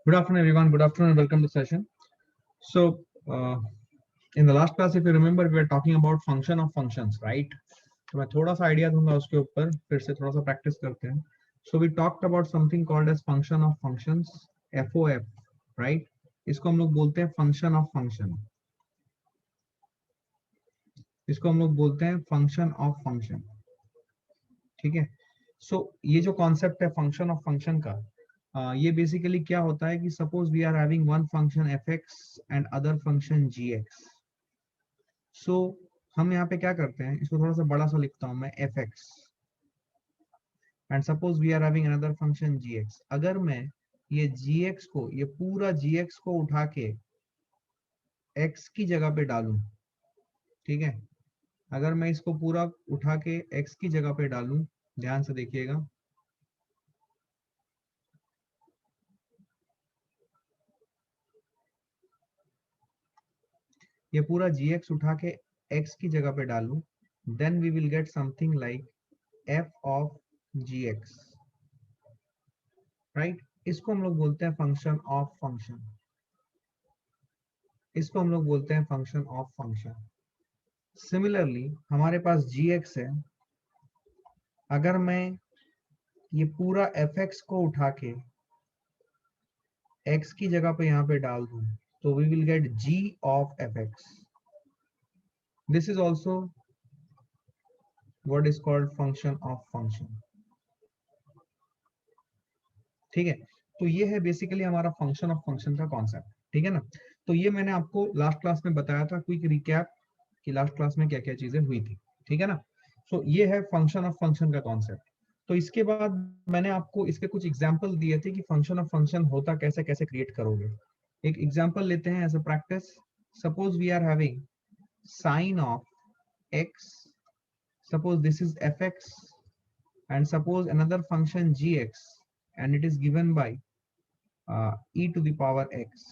Good afternoon, everyone. Good afternoon and welcome to the session. So, in the last class, if you remember, we were talking about function of functions, right? तो मैं थोड़ा सा idea दूंगा उसके ऊपर, फिर से थोड़ा सा प्रैक्टिस करते हैं. So we talked about something called as function of functions, FOF, right? इसको हम लोग बोलते हैं function of function. इसको हम लोग बोलते हैं function of function. ठीक है? So ये जो कॉन्सेप्ट है function of function का, ये बेसिकली क्या होता है कि suppose we are having one function fx and other function gx. So हम यहाँ पे क्या करते हैं, इसको थोड़ा सा बड़ा सा लिखता हूं मैं, fx and suppose we are having another function gx. अगर मैं ये gx को, ये पूरा gx को उठा के x की जगह पे डालूं, ठीक है, अगर मैं इसको पूरा उठा के x की जगह पे डालूं, ध्यान से देखिएगा, ये पूरा gx उठा के x की जगह पे डालूं, then we will get something like f of gx, right? इसको हम लोग बोलते हैं फंक्शन ऑफ फंक्शन. इसको हम लोग बोलते हैं फंक्शन ऑफ फंक्शन. सिमिलरली हमारे पास gx है, अगर मैं ये पूरा fx को उठा के x की जगह पे यहाँ पे डाल दूं, तो we will get g of fx. This is also what is called function of function. ठीक है, तो ये है बेसिकली हमारा फंक्शन ऑफ फंक्शन का कॉन्सेप्ट. ठीक है ना? तो ये मैंने आपको लास्ट क्लास में बताया था, क्विक रिकैप कि लास्ट क्लास में क्या क्या चीजें हुई थी. ठीक है ना? सो ये है फंक्शन ऑफ फंक्शन का कॉन्सेप्ट. तो इसके बाद मैंने आपको इसके कुछ एग्जांपल दिए थे कि फंक्शन ऑफ फंक्शन होता कैसे, कैसे क्रिएट करोगे. एक एग्जांपल लेते हैं as a practice. Suppose we are having sine of x, suppose this is fx, and suppose another function gx, and it is given by e to the power x.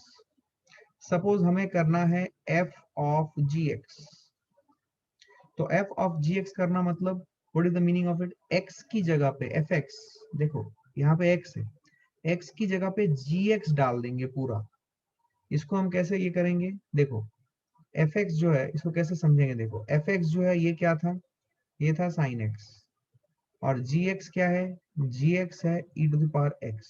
Suppose हमें करना है f of gx. तो f of gx करना मतलब what is the meaning of it? x की जगह पे fx, देखो यहाँ पे x है, x की जगह पे gx डाल देंगे पूरा. इसको हम कैसे ये करेंगे, देखो fx जो है इसको कैसे समझेंगे. देखो fx जो है ये क्या था, ये था sin x, और gx क्या है, gx है e to the power x.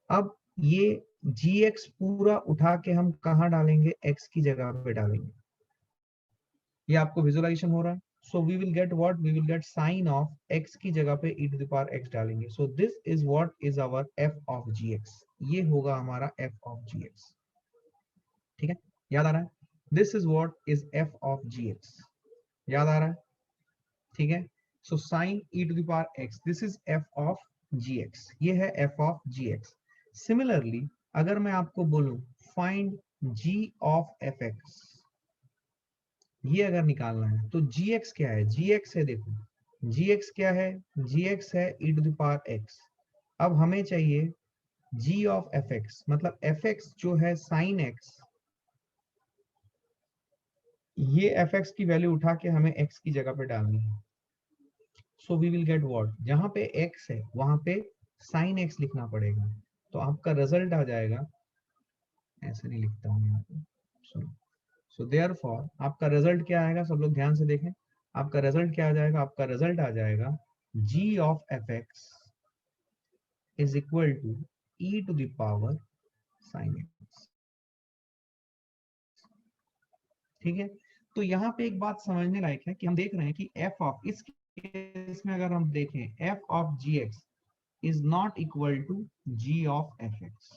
अब ये gx पूरा उठा के हम कहाँ डालेंगे, x की जगह पे डालेंगे. ये आपको विजुअलाइजेशन हो रहा है. So we will get what, we will get sine of x की जगह पे e to the power x डालेंगे. So this is what is our f of gx. ये होगा हमारा f ऑफ gx. ठीक है, याद आ रहा है? This is what is f of gx. याद आ रहा है? ठीक है. So sine e to the power x, this is f of gx. ये है f ऑफ gx. सिमिलरली अगर मैं आपको बोलूं फाइंड g ऑफ fx, ये अगर निकालना है तो gx क्या है, gx है, देखो gx क्या है, gx है e to the power x. अब हमें चाहिए g ऑफ fx, मतलब fx जो है sin x, ये fx की वैल्यू उठा के हमें x की जगह पे डालनी है. So we will get what, जहां पे x है वहां पे sin x लिखना पड़ेगा. तो आपका रिजल्ट आ जाएगा, ऐसे नहीं लिखता हूं यहाँ पे, सुनो. सो देयरफॉर आपका रिजल्ट क्या आएगा, सब लोग ध्यान से देखें. आपका रिजल्ट क्या आ जाएगा, आपका रिजल्ट आ जाएगा g of fx is equal to e to the power sin x. ठीक है, तो यहाँ पे एक बात समझने लायक है कि हम देख रहे हैं कि f ऑफ, इस केस में अगर हम देखें f of gx is not equal to g of fx.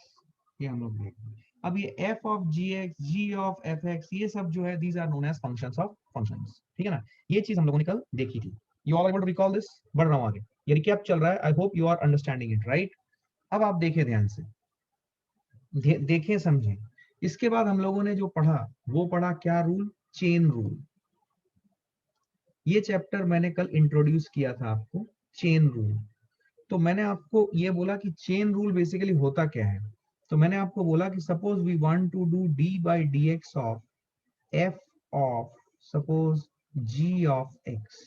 ये हम लोग देख रहे हैं. अब ये f of gx, g of fx, ये सब जो है these are known as functions of functions. ठीक है ना? ये चीज हम लोगों ने कल देखी थी. You all able to recall this? बढ़ रहा हूं आगे, ये रिकैप चल रहा है. I hope you are understanding it, right? अब आप देखें ध्यान से, देखें समझें. इसके बाद हम लोगों ने जो पढ़ा वो पढ़ा क्या रूल, चेन रूल. ये चैप्टर मैंने कल इंट्रोड्यूस किया था आपको, चेन रूल. तो मैंने आपको ये बोला कि चेन रूल बेसिकली होता क्या है. तो मैंने आपको बोला कि suppose we want to do d by dx of f of suppose g of x,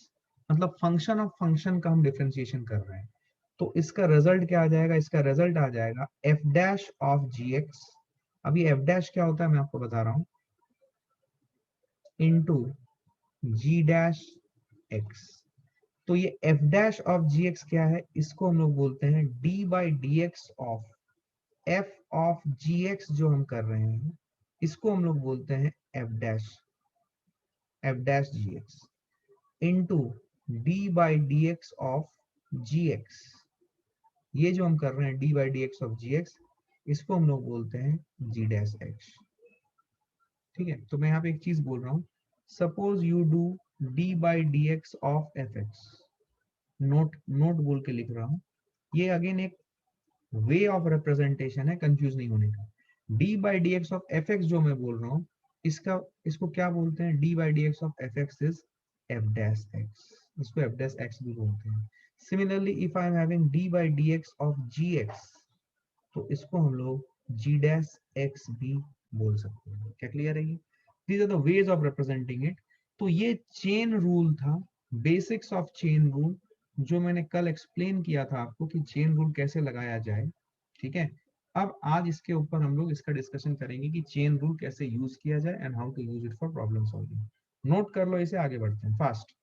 मतलब फंक्शन ऑफ फंक्शन का हम डिफरेंशिएशन कर रहे हैं. तो इसका रिजल्ट क्या आ जाएगा, इसका रिजल्ट आ जाएगा f dash of g x. अभी एफ डैश क्या होता है मैं आपको बता रहा हूं, इनटू जी डैश एक्स। तो ये f dash of g x क्या है, इसको हम लोग बोलते हैं d by D x of f of g x. जो हम कर रहे हैं इसको हम लोग बोलते हैं f dash g x into d by D x of g x. ये जो हम कर रहे हैं d by D x of g x, इसको हम लोग बोलते हैं जी डैश एक्स। ठीक है, तो मैं यहाँ पे एक चीज बोल रहा हूँ, suppose you do D by D x of F x. Note note बोल के लिख रहा हूँ, ये अगेन एक वे ऑफ रिप्रेजेंटेशन है, कंफ्यूज नहीं होने का। D by D x of F x जो मैं बोल रहा हूँ, इसको क्या बोलते हैं, d by D x of F x is F dash x, इसको एफ डैश एक्स भी बोलते हैं। Similarly if I am having d by D x of g x, तो इसको हम लोग जी डैश एक्स भी बोल सकते हैं। क्या क्लियर है ये? These are the ways of representing it. तो ये चेन रूल था, बेसिक्स ऑफ चेन रूल, जो मैंने कल एक्सप्लेन किया था आपको कि चेन रूल कैसे लगाया जाए। ठीक है, अब आज इसके ऊपर हम लोग इसका डिस्कशन करेंगे कि चेन रूल कैसे यूज किया जाए and how to use it for problem solving. Note कर लो इसे, आगे बढ़ते हैं fast.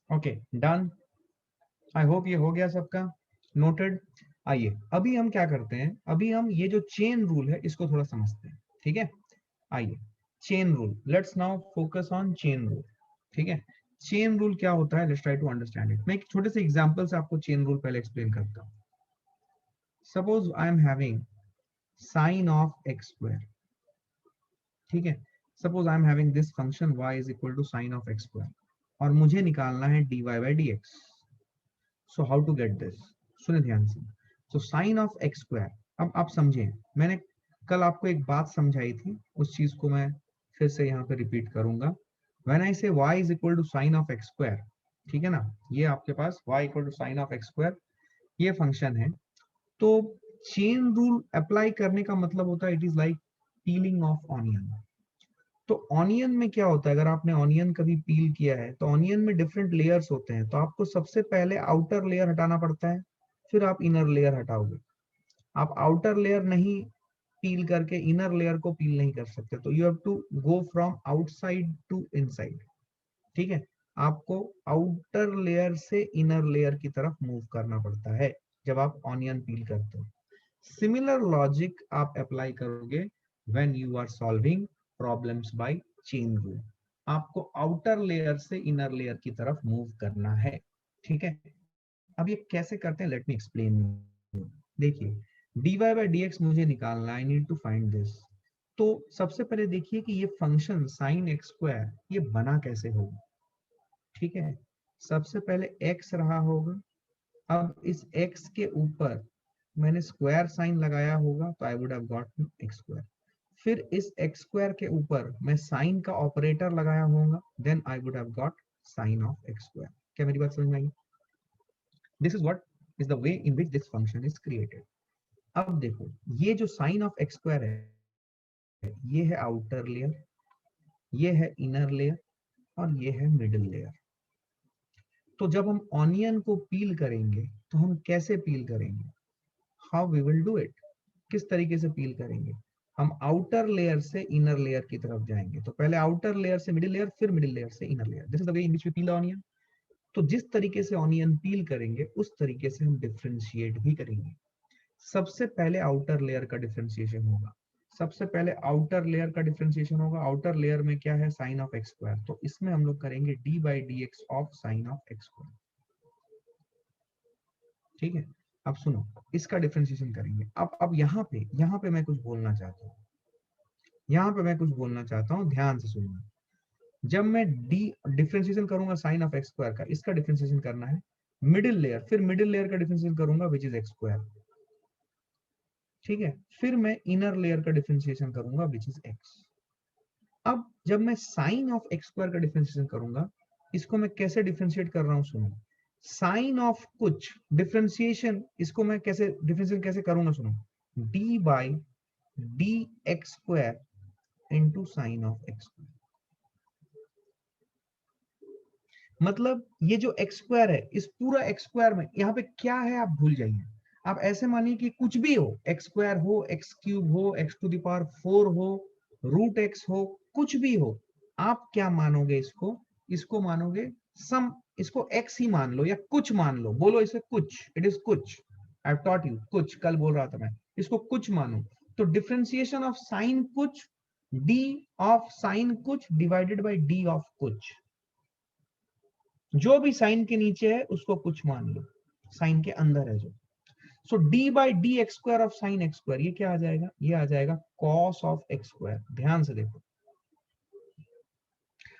Okay done, I hope ये हो गया सबका, नोटेड। आइए अभी हम क्या करते हैं, अभी हम ये जो चेन रूल है इसको थोड़ा समझते हैं। ठीक है, आइए chain rule, let's now focus on chain rule. ठीक है, चेन रूल क्या होता है, let's try to understand it. मैं एक छोटे से एग्जांपल से आपको चेन रूल पहले एक्सप्लेन करता हूं। Suppose I am having sine of x square. ठीक है, suppose I am having this function y is equal to sine of x square, और मुझे निकालना है dy by D x. So how to get this, सुने ध्यान से। So sine of x square, अब आप समझें, मैंने कल आपको एक बात समझाई थी, उस चीज को मैं फिर से यहाँ पे रिपीट करूंगा। When I say y is equal to sine of x square, ठीक है ना, ये आपके पास y equal to sine of x square ये फंक्शन है। तो चेन रूल अप्लाई करने का मतलब होता है it is like piling of onion. तो ऑनियन में क्या होता है, अगर आपने ऑनियन कभी पील किया है तो ऑनियन में डिफरेंट लेयर्स होते हैं, तो आपको सबसे पहले आउटर लेयर हटाना पड़ता है, फिर आप इनर लेयर हटाओगे। आप आउटर लेयर नहीं पील करके इनर लेयर को पील नहीं कर सकते, तो you have to go from outside to inside. ठीक है, आपको आउटर लेयर से इनर लेयर की तरफ मूव करना पड़ता है जब आप ऑनियन पील करते हो। सिमिलर लॉजिक आप अप्लाई करोगे when you are solving problems by chain rule. आपको आउटर लेयर से इनर लेयर की तरफ मूव करना है। ठीक है, अब ये कैसे करते हैं, लेट मी एक्सप्लेन। देखिए, dy बाई डी एक्स मुझे निकालना, I need to find this. तो सबसे पहले देखिए कि ये फंक्शन साइन एक्स स्क्वायर ये बना कैसे होगा। ठीक है, सबसे पहले x रहा होगा, अब इस x के ऊपर मैंने स्क्वायर साइन लगाया होगा, तो I would have got x square. फिर इस एक्स स्क्वायर के ऊपर मैं साइन का ऑपरेटर लगाया होगा, then I would have got sine of x square. क्या मेरी बात समझ में आई? This is what is the way in which this function is created. अब देखो, ये जो साइन ऑफ एक्स स्क्वायर है, ये है आउटर लेयर, ये है इनर लेयर, और ये है मिडिल लेयर। तो जब हम ऑनियन को पील करेंगे तो हम कैसे पील करेंगे, how we will do it, किस तरीके से पील करेंगे। हम आउटर लेयर से इनर लेयर की तरफ जाएंगे, तो पहले आउटर लेयर से मिडिल लेयर, फिर मिडिल लेयर से inner layer. This is the way in which we peel onion. तो जिस तरीके से ऑनियन पील करेंगे उस तरीके से हम डिफरेंशिएट भी करेंगे। सबसे पहले आउटर लेयर का डिफरेंशिएशन होगा। सबसे पहले आउटर लेयर का डिफरेंशिएशन होगा। आउटर लेयर में क्या है, साइन ऑफ एक्स स्क्वायर, तो इसमें हम लोग करेंगे D by D x of sine of x square. ठीक है, अब सुनो, इसका डिफरेंशिएशन करेंगे। अब यहाँ पे मैं कुछ बोलना चाहता हूँ, यहाँ पे मैं कुछ बोलना चाहता हूँ, ध्यान से सुनना। जब मैं डी डिफरेंशिएशन करूंगा साइन ऑफ एक्स स्क्वायर का, इसका डिफरेंशिएशन करना है मिडिल लेयर, फिर मिडिल लेयर का डिफरेंशिएशन करूंगा विच इज एक्स स्क्वायर। ठीक है, फिर मैं इनर लेयर का डिफरेंशिएशन करूंगा विच इज एक्स। अब जब मैं साइन ऑफ एक्स स्क्वायर का डिफरेंशिएशन करूंगा, इसको मैं कैसे डिफरेंशिएट कर रहा हूं, सुनो। साइन ऑफ कुछ डिफरेंशिएशन, इसको मैं कैसे डिफरेंशिएशन कैसे करूंगा, सुनो। D by D X square into sine of x square. मतलब ये जो एक्स स्क्वायर है, इस पूरा एक्स स्क्वायर में यहाँ पे क्या है आप भूल जाइए। आप ऐसे मानिए कि कुछ भी हो, एक्स स्क्वायर हो, एक्स क्यूब हो, एक्स टू द पावर 4 हो, रूट एक्स हो, कुछ भी हो, आप क्या मानोगे इसको, इसको मानोगे सम, इसको एक्स ही मान लो या कुछ मान लो, बोलो इसे कुछ, इट इज कुछ। आई हैव टॉट यू कुछ, कल बोल रहा था मैं, इसको कुछ मानो। तो डिफरेंशिएशन ऑफ साइन कुछ, डी ऑफ साइन कुछ डिवाइडेड बाई डी ऑफ कुछ। जो भी साइन के नीचे है उसको कुछ मान लो, साइन के अंदर है जो। So D by D X square of sine X square, ये क्या आ जाएगा, ये आ जाएगा कॉस ऑफ एक्स स्क्वायर। ध्यान से देखो,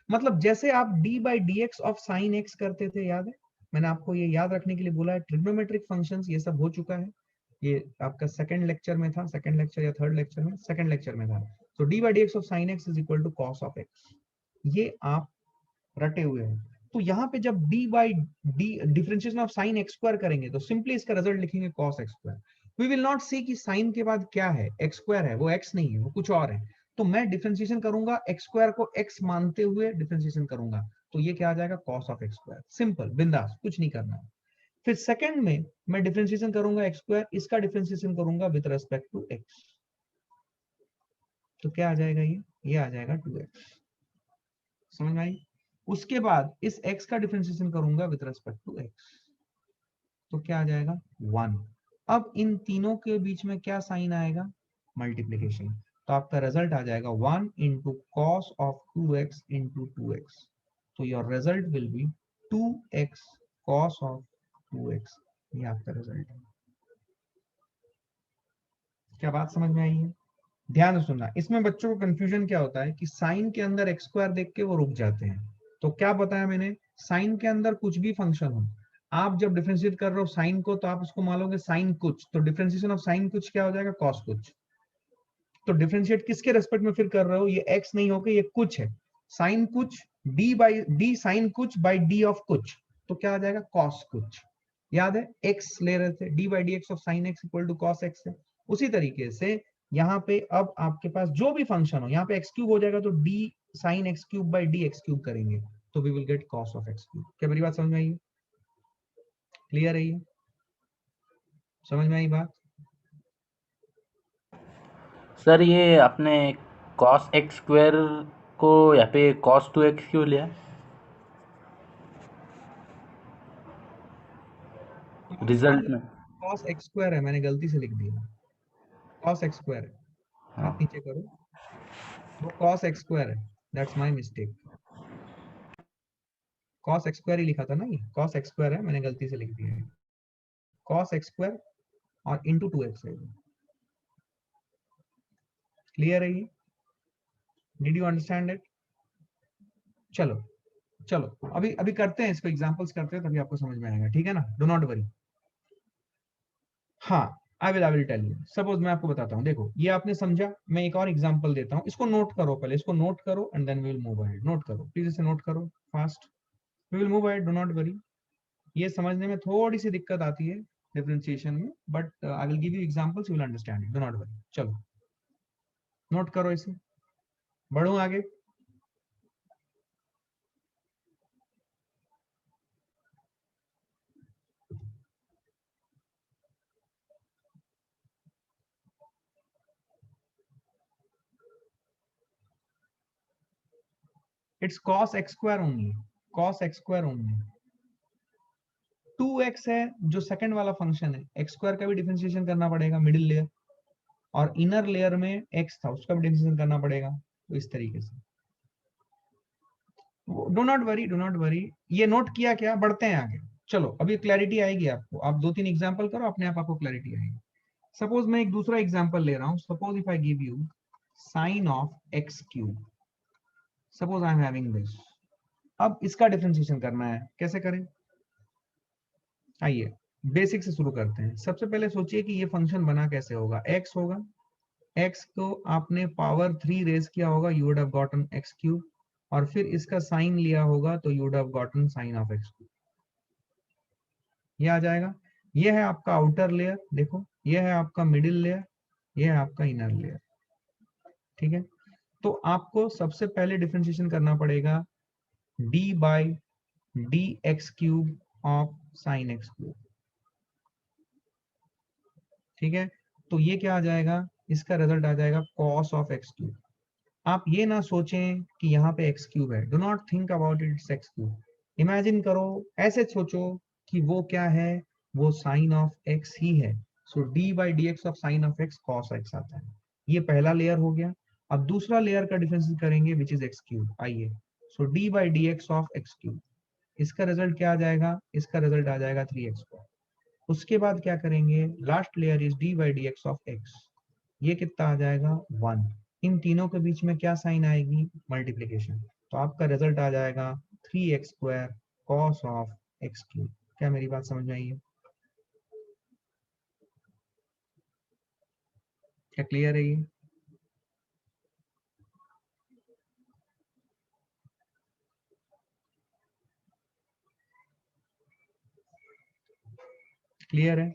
मतलब जैसे आप D by D x of sine x करते थे, याद है, मैंने आपको ये याद रखने के लिए बोला है, ट्रिग्नोमेट्रिक फंक्शंस ये सब हो चुका है। ये आपका सेकंड लेक्चर में था, सेकंड लेक्चर या थर्ड लेक्चर में, सेकंड लेक्चर में था। तो D by D x of sine x is equal to cos of x, ये आप रटे हुए हैं। तो यहाँ पे जब d by D differentiation of sine X square करेंगे, तो सिंपली इसका रिजल्ट लिखेंगे cos X square. We will not see कि साइन के बाद क्या है, एक्स स्क्वायर है, वो एक्स नहीं है, वो कुछ और है। तो मैं डिफरेंशिएशन करूंगा, एक्स स्क्वायर को एक्स मानते हुए डिफरेंशिएशन करूंगा, तो ये क्या आ जाएगा, cos of x square. Simple, बिंदास, कुछ नहीं करना है। फिर सेकंड में मैं डिफरेंशिएशन करूंगा एक्स स्क्वायर, इसका डिफरेंशिएशन करूंगा विद रेस्पेक्ट टू एक्स, तो क्या आ जाएगा, ये आ जाएगा 2x। समझ में आई। उसके बाद इस x का डिफरेंशिएशन करूंगा विद रेस्पेक्ट टू x, तो क्या आ जाएगा 1। अब इन तीनों के बीच में क्या साइन आएगा, मल्टीप्लीकेशन, तो आपका रिजल्ट आ जाएगा 1 into cos of 2x into 2x। तो your result will be 2x cos of 2x, ये आपका रिजल्ट है। क्या बात समझ में आई है। ध्यान से सुनना, इसमें बच्चों को कंफ्यूजन क्या होता है कि साइन के अंदर एक्स स्क्वायर देख के वो रुक जाते हैं। तो क्या बताया मैंने, साइन के अंदर कुछ भी फंक्शन हो, आप जब डिफरेंशिएट कर रहे हो साइन को, तो आप उसको मान लोगे साइन कुछ, तो डिफरेंशिएशन ऑफ साइन कुछ क्या हो जाएगा, कॉस कुछ। तो डिफरेंशिएट किसके रेस्पेक्ट में फिर कर रहे हो, ये एक्स नहीं होके ये कुछ है, साइन कुछ, डी बाई डी साइन कुछ बाई डी ऑफ कुछ, तो क्या आ जाएगा, कॉस कुछ। याद है एक्स ले रहे थे, d by D x of sine x equal to cos x है। उसी तरीके से यहाँ पे अब आपके पास जो भी फंक्शन हो, यहाँ पे एक्स क्यूब हो जाएगा, तो d sine x cube by D x cube करेंगे, तो we will get cos of x cube. क्या मेरी बात समझ में आई, क्लियर है ये, समझ में आई बात। सर ये आपने कॉस एक्स स्क्वायर को यहाँ पे कॉस 2x क्यों लिया? रिजल्ट में। कॉस एक्स स्क्वायर है, मैंने गलती से लिख दिया, कॉस एक्स स्क्वायर है, हाँ। हाथ नीचे करो, वो कॉस एक्स स्क्वायर है, that's my mistake. Cos X square ही लिखा था ना, ये कॉस एक्स स्क्वायर है, मैंने गलती से लिख दिया है कॉस एक्स स्क्वायर और इंटू 2x है। क्लियर है ये, डिड यू अंडरस्टैंड इट। चलो चलो, अभी अभी करते हैं इसको, एग्जांपल्स करते हैं, तभी आपको समझ में आएगा, ठीक है ना, डो नॉट वरी। हाँ, I will tell you. Suppose मैं आपको बताता हूँ, देखो ये आपने समझा, मैं एक और एग्जांपल देता हूँ, इसको नोट करो पहले, इसको नोट करो and then we will move ahead. Note करो प्लीज, इसे नोट करो fast, we will move ahead, do not worry. ये समझने में थोड़ी सी दिक्कत आती है डिफरेंशिएशन में, but I will give you examples, you will understand it, dough not worry. चलो नोट करो इसे, बढ़ो आगे। It's cos x square only, cos x square only. 2x है जो सेकंड वाला फंक्शन है, x स्क्वायर का भी डिफरेंशिएशन करना पड़ेगा मिडिल लेयर, और इनर लेयर में x था, उसका भी डिफरेंशिएशन करना पड़ेगा। तो इस तरीके से, डो नॉट वरी, ये नोट किया क्या, बढ़ते हैं आगे। चलो अभी क्लैरिटी आएगी आपको, आप 2-3 एग्जांपल करो, अपने आप आपको क्लैरिटी आएगी। सपोज मैं एक दूसरा एग्जांपल ले रहा हूं, suppose if I give you sine of x cube, suppose I am having this. अब इसका डिफरेंशिएशन करना है, कैसे करें, आइए बेसिक से शुरू करते हैं। सबसे पहले सोचिए कि ये फंक्शन बना कैसे होगा, x होगा, x को आपने पावर 3 रेज किया होगा, you would have gotten x cube, और फिर इसका साइन लिया होगा तो you would have gotten sine of x cube. ये आ जाएगा। ये है आपका आउटर लेयर, देखो ये है आपका मिडिल लेयर, ये है आपका इनर लेयर। ठीक है, तो आपको सबसे पहले डिफरेंशिएशन करना पड़ेगा d by D x cube of sine x cube. ठीक है, तो ये क्या आ जाएगा, इसका रिजल्ट आ जाएगा cos ऑफ एक्स क्यूब। आप ये ना सोचें कि यहाँ पे एक्स क्यूब है, do not think about it's x cube. Imagine करो, ऐसे सोचो कि वो क्या है, वो साइन ऑफ एक्स ही है। So D by D x of sine of X cos X आता है। ये पहला लेयर हो गया। अब दूसरा लेयर का डिफरेंस करेंगे विच इज एक्स क्यूब। आइए, so D by D x of x cube, इसका रिजल्ट क्या आ जाएगा, इसका रिजल्ट आ जाएगा 3x। उसके बाद क्या करेंगे, last layer is D by D x of x, ये कितना आ जाएगा 1। इन तीनों के बीच में क्या साइन आएगी, मल्टीप्लीकेशन। तो आपका रिजल्ट आ जाएगा 3x square cos of x cube. क्या मेरी बात समझ में आई है, क्या क्लियर है ये? क्लियर है?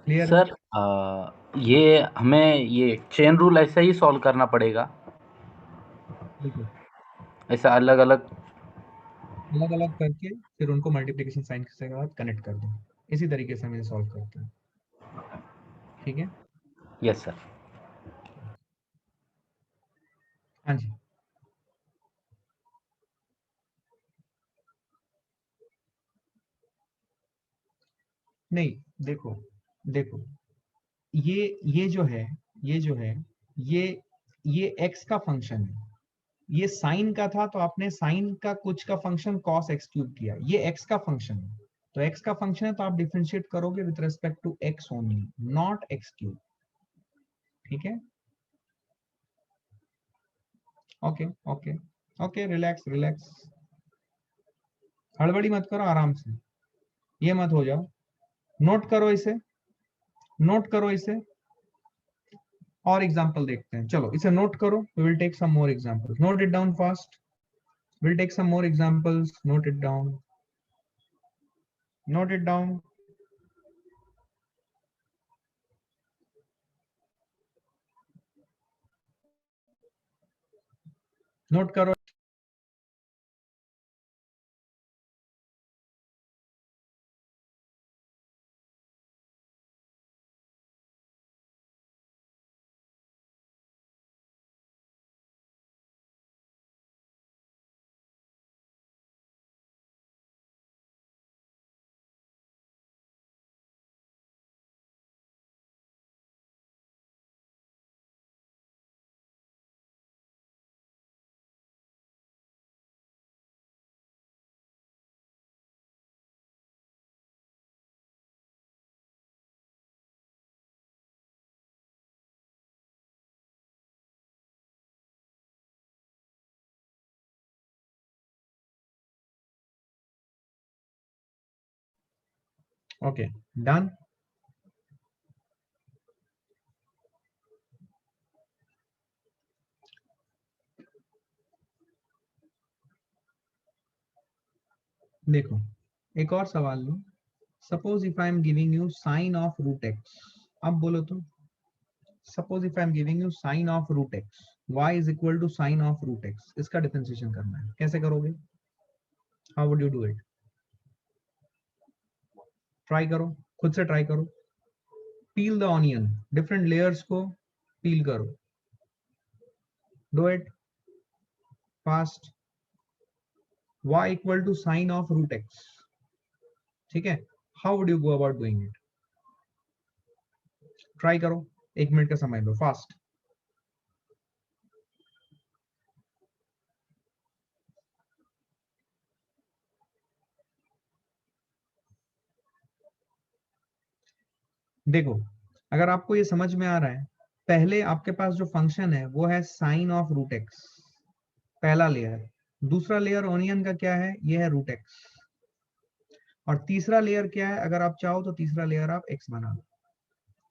क्लियर है? सर ये हमें ये चेन रूल ऐसे ही सॉल्व करना पड़ेगा, बिल्कुल, ऐसा अलग अलग। अलग अलग करके फिर उनको मल्टीप्लीकेशन साइन के साथ कनेक्ट कर दो। इसी तरीके से हम इसे सॉल्व करते हैं। ठीक है, यस सर। हाँ जी। नहीं, देखो देखो, ये जो है, ये जो है, ये ये x का फंक्शन है। ये साइन का था तो आपने साइन का कुछ का फंक्शन cos x क्यूब किया, ये x का फंक्शन है। तो x का फंक्शन है तो आप डिफरेंशिएट करोगे with respect to x only, not x cube. ठीक है, okay okay okay, relax relax, हड़बड़ी मत करो, आराम से, ये मत हो जाओ। नोट करो इसे, नोट करो इसे, और एग्जांपल देखते हैं। चलो इसे नोट करो, we will take some more examples, note it down fast, we'll take some more examples, note it down, note it down। Note करो। Okay, done. देखो एक और सवाल लो, suppose if I am giving you sine of root X. अब बोलो तो, suppose if I am giving you sine of root X, y is equal to sine of root X, इसका डिफरेंशिएशन करना है, कैसे करोगे, how would you do it? Try करो, खुद से ट्राई करो, peel the onion, different layers को पील करो, do it fast. y equal to sine of root x, ठीक है, how would you go about doing it? Try करो, 1 minute का समय लो, फास्ट। देखो, अगर आपको ये समझ में आ रहा है, पहले आपके पास जो फंक्शन है वो है साइन ऑफ रूट एक्स, पहला लेयर। दूसरा लेयर ओनियन का क्या है, ये है रूट एक्स। और तीसरा लेयर क्या है, अगर आप चाहो तो तीसरा लेयर आप एक्स बना लो।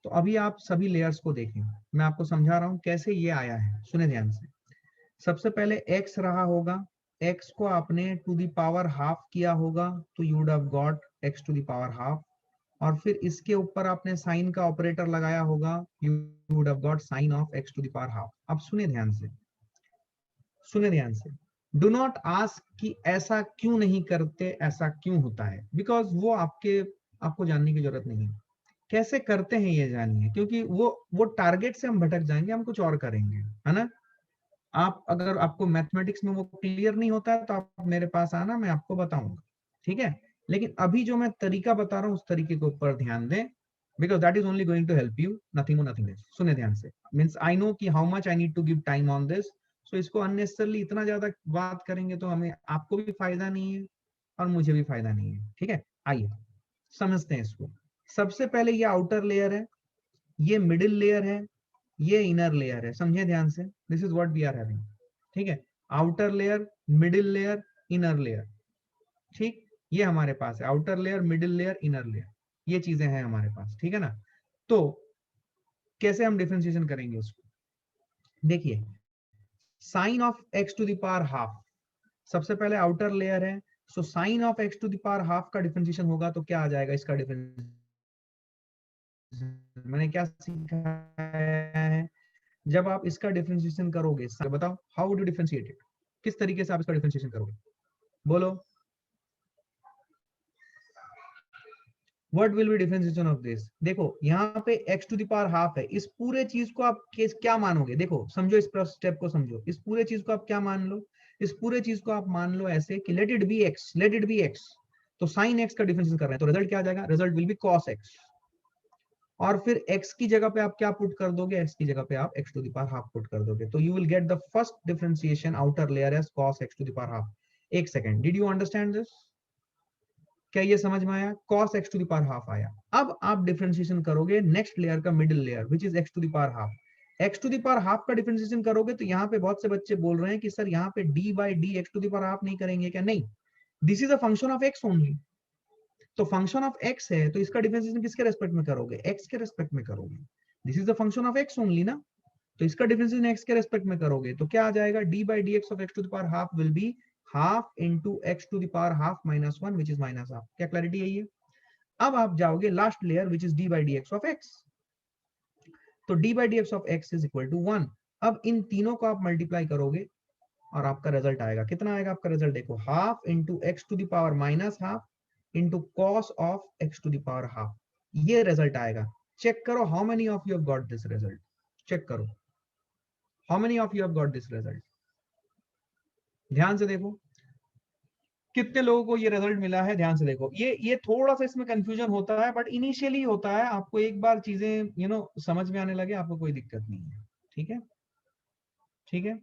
तो अभी आप सभी लेयर्स को देखें, मैं आपको समझा रहा हूं कैसे ये आया है, सुने ध्यान से। सबसे पहले एक्स रहा होगा, एक्स को आपने टू द पावर हाफ किया होगा, तो you would have got x to the power half. और फिर इसके ऊपर आपने साइन का ऑपरेटर लगाया होगा, you would have got sine of x to the power half. अब सुने ध्यान से, सुने ध्यान से। डू नॉट आस्क कि ऐसा क्यों नहीं करते, ऐसा क्यों होता है, बिकॉज वो आपको जानने की जरूरत नहीं है। कैसे करते हैं ये जानिए, क्योंकि वो टारगेट से हम भटक जाएंगे, हम कुछ और करेंगे, है ना। आप अगर आपको मैथमेटिक्स में वो क्लियर नहीं होता है तो आप मेरे पास आना, मैं आपको बताऊंगा, ठीक है। लेकिन अभी जो मैं तरीका बता रहा हूँ उस तरीके के ऊपर ध्यान दें, because that is only going to help you, nothing और नथिंग एल्स। सुने ध्यान से, मीन्स आई नो कि how much I need to give time on this. So इसको अननेसेसरली इतना ज्यादा बात करेंगे तो हमें, आपको भी फायदा नहीं है और मुझे भी फायदा नहीं है, ठीक है। आइए समझते हैं इसको। सबसे पहले ये आउटर लेयर है, ये मिडिल लेयर है, ये इनर लेयर है, समझे ध्यान से। This is what we are having, ठीक है। Outer layer, middle layer, inner layer, ठीक। ये हमारे पास है outer layer, middle layer, inner layer, ये चीजें हैं हमारे पास, ठीक है ना। तो कैसे हम डिफरेंशिएशन करेंगे उसको, देखिए। Sine of x to the power half, सबसे पहले आउटर लेयर है, so sine of x to the power half का डिफरेंशिएशन होगा तो क्या आ जाएगा इसका डिफरेंशिएशन, मैंने क्या सिखाया है। जब आप इसका डिफरेंशिएशन करोगे, बताओ how would you differentiate it, किस तरीके से आप इसका डिफरेंशिएशन करोगे, बोलो। What will be differentiation of this, देखो यहाँ पे x to the power half है, इस पूरे चीज को आप क्या मानोगे, देखो समझो, इस स्टेप को समझो, इस पूरे चीज को आप क्या मान लो, इस पूरे चीज को आप मान लो ऐसे कि let it be x, let it be x। तो साइन x का डिफरेंशिएशन कर रहे हैं तो रिजल्ट क्या आ जाएगा, result will be cos x। और फिर x की जगह पे आप क्या पुट कर दोगे, x की जगह पे आप x to the power half put कर दोगे, तो you will get the first differentiation outer layer as cos x to the power half. एक second, did you understand this, क्या ये समझ में आया, cos x to the power half आया। अब आप डिफरेंशिएशन करोगे नेक्स्ट लेयर का, middle layer, which is x to the power half. x to the power half का डिफरेंशिएशन करोगे तो यहाँ पे बहुत से बच्चे बोल रहे हैं कि सर यहाँ पे d by D x to the power half नहीं करेंगे क्या, नहीं, this is a function of x only. तो फंक्शन ऑफ x है तो इसका डिफरेंशिएशन किसके रेस्पेक्ट में करोगे, x के रेस्पेक्ट में करोगे। This is the function of x only ना, तो इसका डिफरेंशिएशन x के रेस्पेक्ट में करोगे तो क्या आ जाएगा, d by D x of x to the power half will be half into x to the power half minus one, which is minus half. क्या क्लैरिटी है ये। अब आप जाओगे last layer which is D by D x of X, तो D by D x of X is equal to 1। अब इन तीनों को आप मल्टीप्लाई करोगे और आपका रिजल्ट आएगा, कितना आएगा आपका रिजल्ट, देखो, half into x to the power minus half into cos of x to the power half, ये रिजल्ट आएगा। चेक करो how many of you have got this result, check करो how many of you have got this result, ध्यान से देखो कितने लोगों को ये रिजल्ट मिला है, ध्यान से देखो। ये थोड़ा सा इसमें कंफ्यूजन होता है बट इनिशियली होता है, आपको एक बार चीजें समझ में आने लगे आपको कोई दिक्कत नहीं है, ठीक है, ठीक है।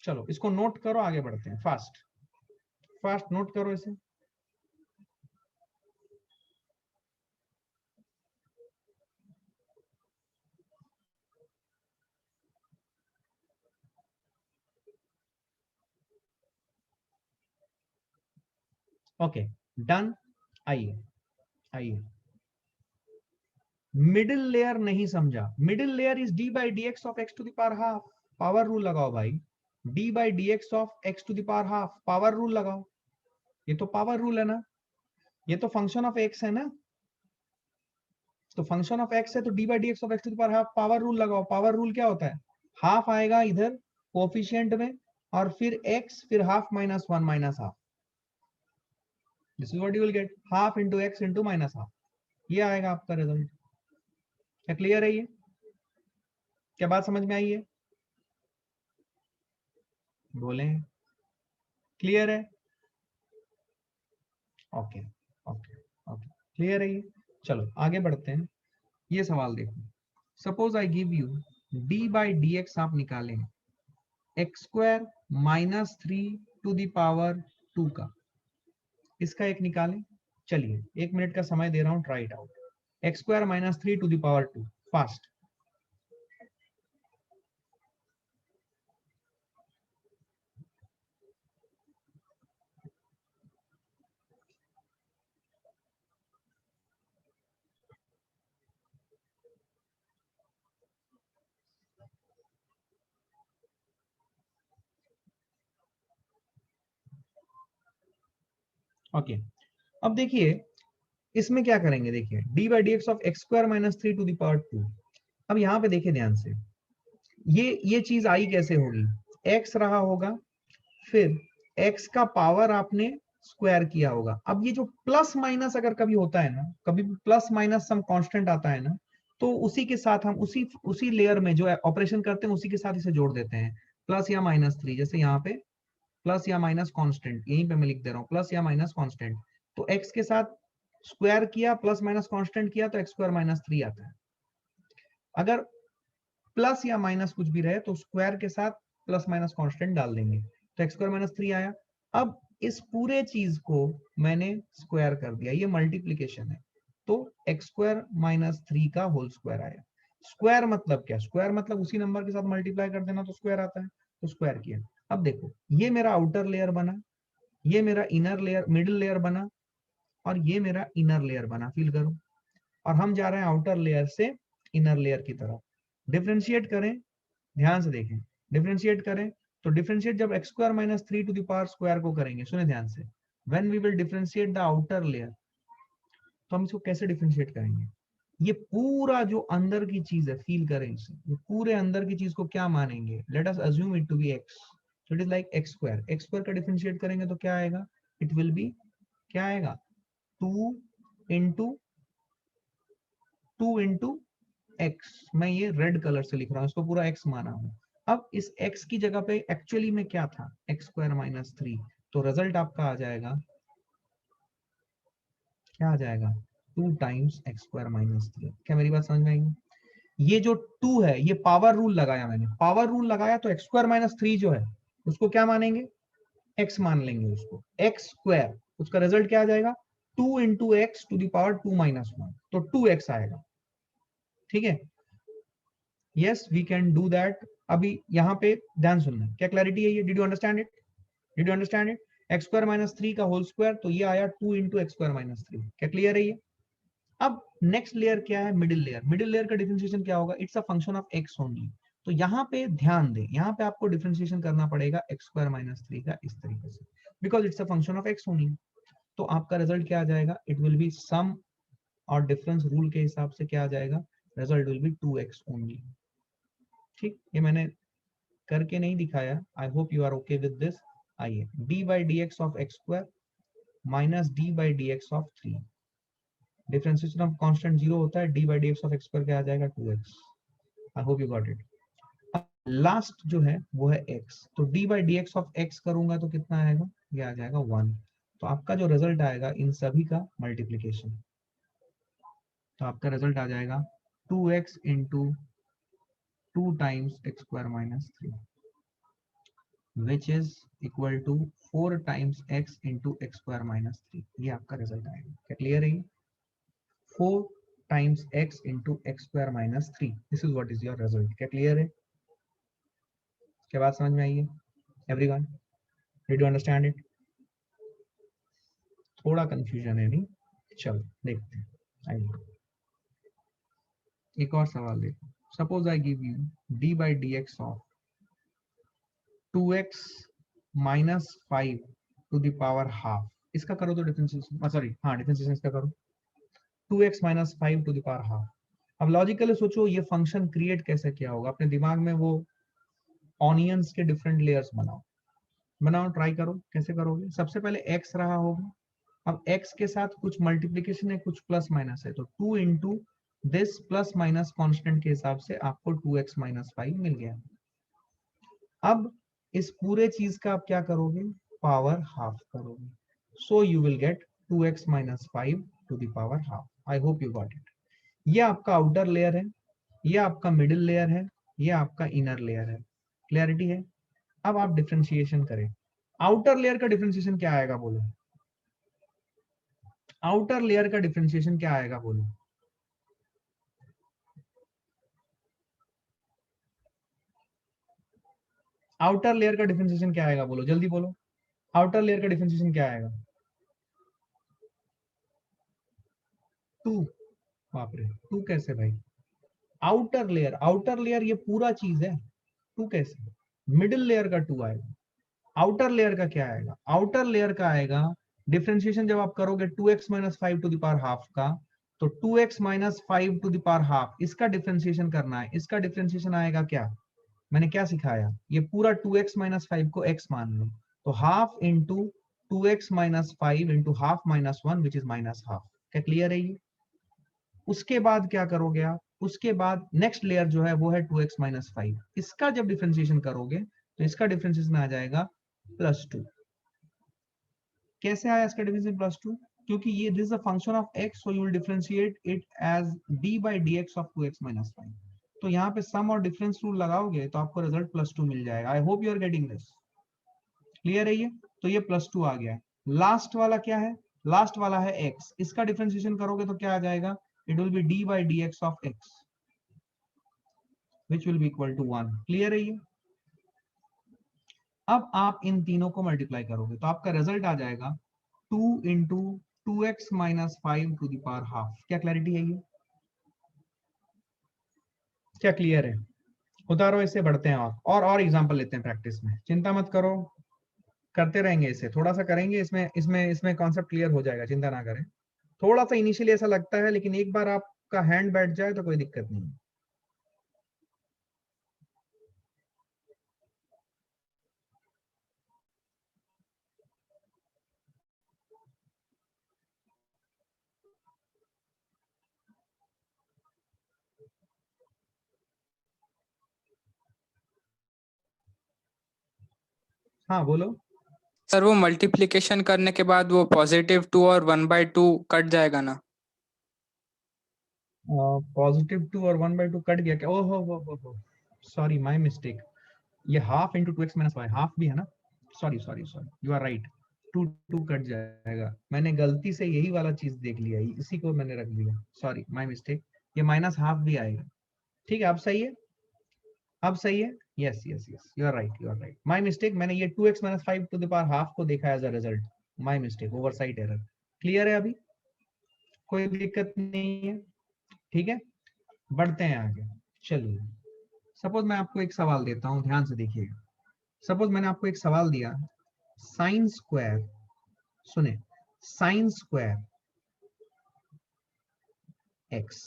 चलो इसको नोट करो, आगे बढ़ते हैं, फास्ट फास्ट नोट करो इसे। Okay, done. आइए आइए, मिडिल लेयर नहीं समझा, middle layer is D by D x of x to the power half, power rule लगाओ भाई, d by D x of x to the power half, power rule लगाओ, ये तो power rule है ना, ये तो फंक्शन ऑफ एक्स है ना, तो फंक्शन ऑफ एक्स है तो D by D x of x to the power half, power rule लगाओ। पावर रूल क्या होता है, हाफ आएगा इधर कोफिशिएंट में और फिर एक्स, फिर half minus one minus half, this is what you will gate, half into x into minus half, ये आएगा आपका रिजल्ट। क्या क्लियर है ये, क्या बात समझ में आई है, बोले क्लियर है, ओके। क्लियर है ये? चलो आगे बढ़ते हैं। ये सवाल देखो, suppose I give you d by D x आप निकालें x square minus 3 to the power 2 का, इसका एक निकालें। चलिए 1 मिनट का समय दे रहा हूं, try it out. X square minus 3 to the power 2, fast. Okay अब देखिए इसमें क्या करेंगे, देखिए d by D x of x square minus 3 to the power 2। अब यहाँ पे देखिए ध्यान से, ये चीज आई कैसे होगी, एक्स रहा होगा, फिर x का पावर आपने स्क्वायर किया होगा। अब ये जो प्लस माइनस अगर कभी होता है ना, कभी प्लस माइनस सम कांस्टेंट आता है ना, तो उसी के साथ हम उसी लेयर में जो ऑपरेशन करते हैं उसी के साथ इसे जोड़ देते हैं, प्लस या -3। जैसे यहाँ पे प्लस या माइनस कांस्टेंट, यहीं पे मैं लिख दे रहा हूँ प्लस या माइनस कांस्टेंट। तो x के साथ स्क्वायर किया, प्लस माइनस कांस्टेंट किया, तो एक्स स्क्वायर माइनस 3 आता है। अगर प्लस या माइनस कुछ भी रहे तो स्क्वायर के साथ प्लस माइनस कांस्टेंट डाल देंगे, तो एक्स स्क्वायर माइनस 3 आया। अब इस पूरे चीज को मैंने स्क्वायर कर दिया, ये मल्टीप्लीकेशन है, तो एक्स स्क्वायर माइनस 3 का होल स्क्वायर आया। स्क्वायर मतलब क्या, स्क्वायर मतलब उसी नंबर के साथ मल्टीप्लाई कर देना तो स्क्वायर आता है, तो स्क्वायर किया। अब देखो ये मेरा आउटर लेयर बना, ये मेरा इनर लेयर मिडिल लेयर बना, और ये मेरा इनर लेयर बना, फील करो। और हम जा रहे हैं आउटर लेयर से इनर लेयर की तरफ। डिफ्रेंशिएट करें, ध्यान से देखें, डिफरेंशिएट करें तो डिफरेंशिएट जब x square minus 3 to the power square को करेंगे, सुने ध्यान से, when we will differentiate the outer layer, तो हम इसको कैसे डिफरेंशिएट करेंगे, ये पूरा जो अंदर की चीज है, फील करें इसे, ये पूरे अंदर की चीज को क्या मानेंगे, let us assume it to be x, so it is like x square का डिफरेंशिएट करेंगे तो क्या आएगा, इट विल बी, क्या आएगा, 2 इंटू 2 इंटू एक्स। मैं ये रेड कलर से लिख रहा हूँ, इसको पूरा एक्स माना हूं। अब इस एक्स की जगह पे एक्चुअली में क्या था, एक्स स्क्वायर माइनस 3, तो रिजल्ट आपका आ जाएगा, क्या आ जाएगा, 2 टाइम्स एक्स स्क्वायर माइनस 3। क्या मेरी बात समझ में आएगी? ये जो 2 है, ये पावर रूल लगाया मैंने, पावर रूल लगाया तो एक्स स्क्वायर माइनस 3 जो है उसको क्या मानेंगे, एक्स मान लेंगे उसको, एक्स स्क्वायर, उसका रिजल्ट क्या आ जाएगा, 2 into x to the power 2 - 1, तो 2x आएगा। ठीक है, yes we can do that. अभी यहाँ पे ध्यान सुनना, क्या क्लैरिटी है ये, did you understand it, did you understand it? X square minus 3 का होल स्क्वायर, तो ये आया 2 इंटू एक्स स्क्वायर माइनस 3। क्या क्लियर है ये? अब नेक्स्ट लेयर क्या है, मिडिल लेयर। मिडिल लेयर का डिफरेंशिएशन क्या होगा, it's a function of x only. तो यहाँ पे ध्यान दें, यहाँ पे आपको डिफरेंशिएशन करना पड़ेगा एक्स स्क्वायर माइनस 3 का इस तरीके से, because it's a function of x only. तो आपका रिजल्ट क्या आ जाएगा, इट विल बी सम और डिफरेंस रूल के हिसाब से क्या आ जाएगा, result will be 2x only. ठीक, ये मैंने करके नहीं दिखाया, I hope you are okay with this. आइए, d by D x of x square minus d by D x of 3, differentiation of constant 0 होता है, d by D x of x square क्या आ जाएगा, 2x। I hope you got it. Last जो है वो है x, तो D by D x of x करूंगा तो कितना आएगा, ये आ जाएगा 1। तो आपका जो रिजल्ट आएगा इन सभी का मल्टीप्लीकेशन, तो आपका रिजल्ट आ जाएगा 2x into 2 times x square minus 3, which is equal to 4 times x into x square minus 3। ये आपका रिजल्ट आएगा। क्या क्लियर है? 4 times x into x square minus 3, this is what is your result। क्या clear है? क्या बात समझ में आई है everyone, did you understand it? थोड़ा कंफ्यूजन है नहीं, चलो देखते हैं। आइए एक और सवाल देखो, suppose I give you d by dx of 2x minus 5 to the power half, इसका करो तो डिफरेंशिएशन, सॉरी हाँ डिफरेंशिएशन इसका करो, 2x minus 5 to the power half. अब लॉजिकली सोचो ये फंक्शन क्रिएट कैसे किया होगा, अपने दिमाग में वो ऑनियंस के डिफरेंट लेयर्स बनाओ, बनाओ, ट्राई करो, कैसे करोगे। सबसे पहले x रहा होगा, अब x के साथ कुछ मल्टीप्लीकेशन है, कुछ प्लस माइनस है, तो 2 into this plus minus constant के हिसाब से आपको 2x माइनस 5 मिल गया। अब इस पूरे चीज का आप क्या करोगे, पावर हाफ करोगे, so you will get 2x minus 5 to the power half. I hope you got it. ये आपका आउटर लेयर है, ये आपका मिडिल लेयर है, ये आपका इनर लेयर है। क्लैरिटी है? अब आप डिफरेंशिएशन करें। आउटर लेयर का डिफरेंशिएशन क्या आएगा बोलो? आउटर लेयर का डिफरेंशिएशन क्या आएगा बोलो? आउटर लेयर का डिफरेंशिएशन क्या आएगा बोलो, जल्दी बोलो। आउटर लेयर का डिफरेंशिएशन क्या आएगा? 2। बाप रे, 2 कैसे भाई? आउटर लेयर ये पूरा चीज है, 2 कैसे? मिडिल लेयर का 2 आएगा। आउटर लेयर का क्या आएगा? आउटर लेयर का आएगा डिफरेंशिएशन जब आप करोगे 2x minus 5 to the power half का, तो 2x minus 5 to the power half, इसका डिफरेंशिएशन करना है। इसका डिफरेंशिएशन आएगा क्या? मैंने क्या सिखाया? ये पूरा 2x माइनस 5 को x मान लो, तो half into 2x minus 5 into half minus 1 which is minus half. क्या क्लियर है ये? उसके बाद क्या करोगे आप? उसके बाद नेक्स्ट लेयर जो है वो है 2x माइनस 5। इसका जब डिफरेंशिएशन करोगे तो इसका डिफरेंशिएशन आ जाएगा +2। कैसे आया इसका डिफरेंशिएशन +2? क्योंकि ये this is a function of x, so you will differentiate it as d by dx of 2x minus 5। तो यहाँ पे सम और डिफरेंस रूल लगाओगे तो आपको रिजल्ट +2 मिल जाएगा। I hope you are getting this. Clear है ये? तो ये +2 आ गया। लास्ट वाला क्या है? लास्ट वाला है x। इसका डिफरेंशिएशन करोगे तो क्या आ जाएगा? It will be d by dx of x which will be equal to 1। क्लियर है ये? अब आप इन तीनों को मल्टीप्लाई करोगे तो आपका रिजल्ट आ जाएगा 2 into 2x minus 5 to the power half. क्या क्लैरिटी है ये? क्या क्लियर है? उतारो इसे, बढ़ते हैं और एग्जांपल लेते हैं प्रैक्टिस में। चिंता मत करो, करते रहेंगे इसे, थोड़ा सा करेंगे, इसमें कॉन्सेप्ट क्लियर हो जाएगा, चिंता ना करें। थोड़ा सा इनिशियली ऐसा लगता है, लेकिन एक बार आपका हैंड बैठ जाए तो कोई दिक्कत नहीं है। हाँ बोलो। सर वो मल्टीप्लिकेशन करने के बाद वो +2 और 1/2 कट जाएगा ना? +2 और 1/2 कट गया क्या? ओहो हो, सॉरी, माय मिस्टेक। ये half into 2x minus 5 half भी है ना? Sorry sorry sorry, you are right. 2 cut जाएगा, मैंने गलती से यही वाला चीज देख लिया, इसी को मैंने रख दिया। Sorry, my mistake. ये माइनस हाफ भी आएगा। ठीक है, अब सही है, अब सही है। Yes yes yes, you are right, you are right. My mistake, मैंने ये 2x minus 5 to the power half को देखा as a result. My mistake, oversight error. Clear है अभी? कोई दिक्कत नहीं है? ठीक है, बढ़ते हैं आगे। चलिए, सपोज मैं आपको एक सवाल देता हूं, ध्यान से देखिएगा। सपोज मैंने आपको एक सवाल दिया, साइन स्क्वायर, सुने, साइन स्क्वायर एक्स,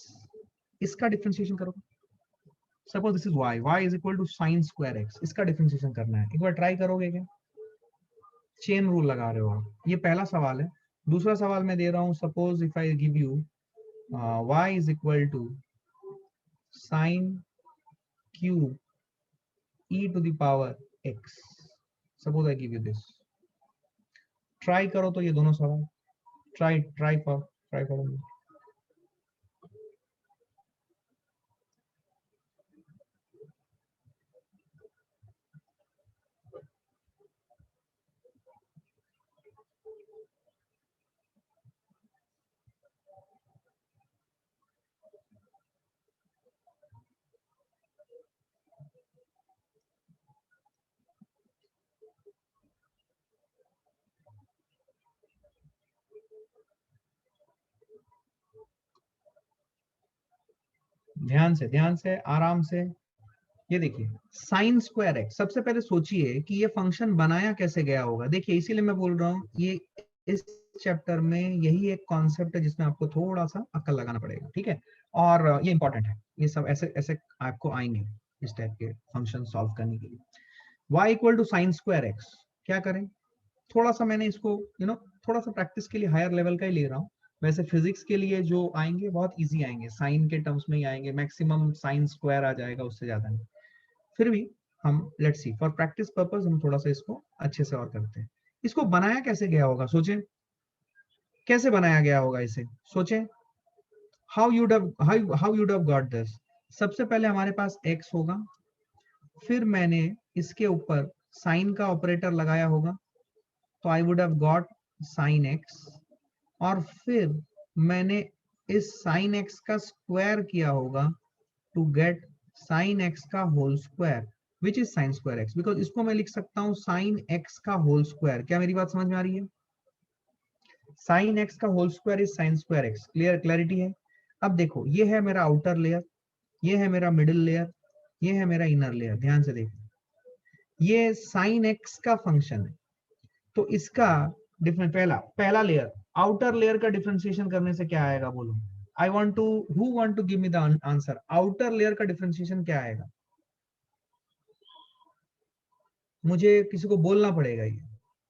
इसका डिफरेंशिएशन करो। Suppose this is y is equal to sine square x, इसका डिफरेंशिएशन करना है। एक बार ट्राई करोगे क्या? चेन रूल लगा रहे हो आप। ये पहला सवाल है। दूसरा सवाल मैं दे रहा हूं, suppose if I give you y is equal to sine cube e to the power x। Suppose I give you this. Try करो तो ये दोनों सवाल, ट्राई करो। ध्यान से आराम से। ये देखिए, साइन स्क्वायर एक्स, सबसे पहले सोचिए कि ये फंक्शन बनाया कैसे गया होगा। देखिए, इसीलिए मैं बोल रहा हूँ, ये इस चैप्टर में यही एक कॉन्सेप्ट है जिसमें आपको थोड़ा सा अक्ल लगाना पड़ेगा। ठीक है, और ये इंपॉर्टेंट है। ये सब ऐसे ऐसे आपको आएंगे इस टाइप के फंक्शन सॉल्व करने के लिए। y equal to sine square x, क्या करें? थोड़ा सा मैंने इसको थोड़ा सा प्रैक्टिस के लिए हायर लेवल का ही ले रहा हूँ। वैसे फिजिक्स के लिए जो आएंगे बहुत इजी आएंगे, साइन के टर्म्स में ही आएंगे, मैक्सिमम साइन स्क्वायर आ जाएगा, उससे ज्यादा नहीं। फिर भी हम let's see, for practice purpose हम थोड़ा सा इसको अच्छे से और करते हैं। इसको बनाया कैसे गया होगा, सोचे कैसे बनाया गया होगा इसे, सोचें। How you'd have got this. सबसे पहले हमारे पास x होगा, फिर मैंने इसके ऊपर साइन का ऑपरेटर लगाया होगा, तो I would have got sine x, और फिर मैंने इस साइन x का स्क्वायर किया होगा टू गेट साइन x का whole square, which is sine square x, because इसको मैं लिख सकता हूं साइन x का होल स्क्वायर। क्या मेरी बात समझ में आ रही है? साइन x का whole square is sine square x। Clarity है? अब देखो, ये है मेरा आउटर लेयर, ये है मेरा मिडिल लेयर, ये है मेरा इनर लेयर। ध्यान से देखो, ये साइन x का फंक्शन है, तो इसका डिफरेंट पहला लेयर, आउटर लेयर का डिफरेंशिएशन करने से क्या आएगा बोलो? I want to, who want to give me the answer? Outer layer का डिफरेंशिएशन क्या आएगा? मुझे किसी को बोलना पड़ेगा ये।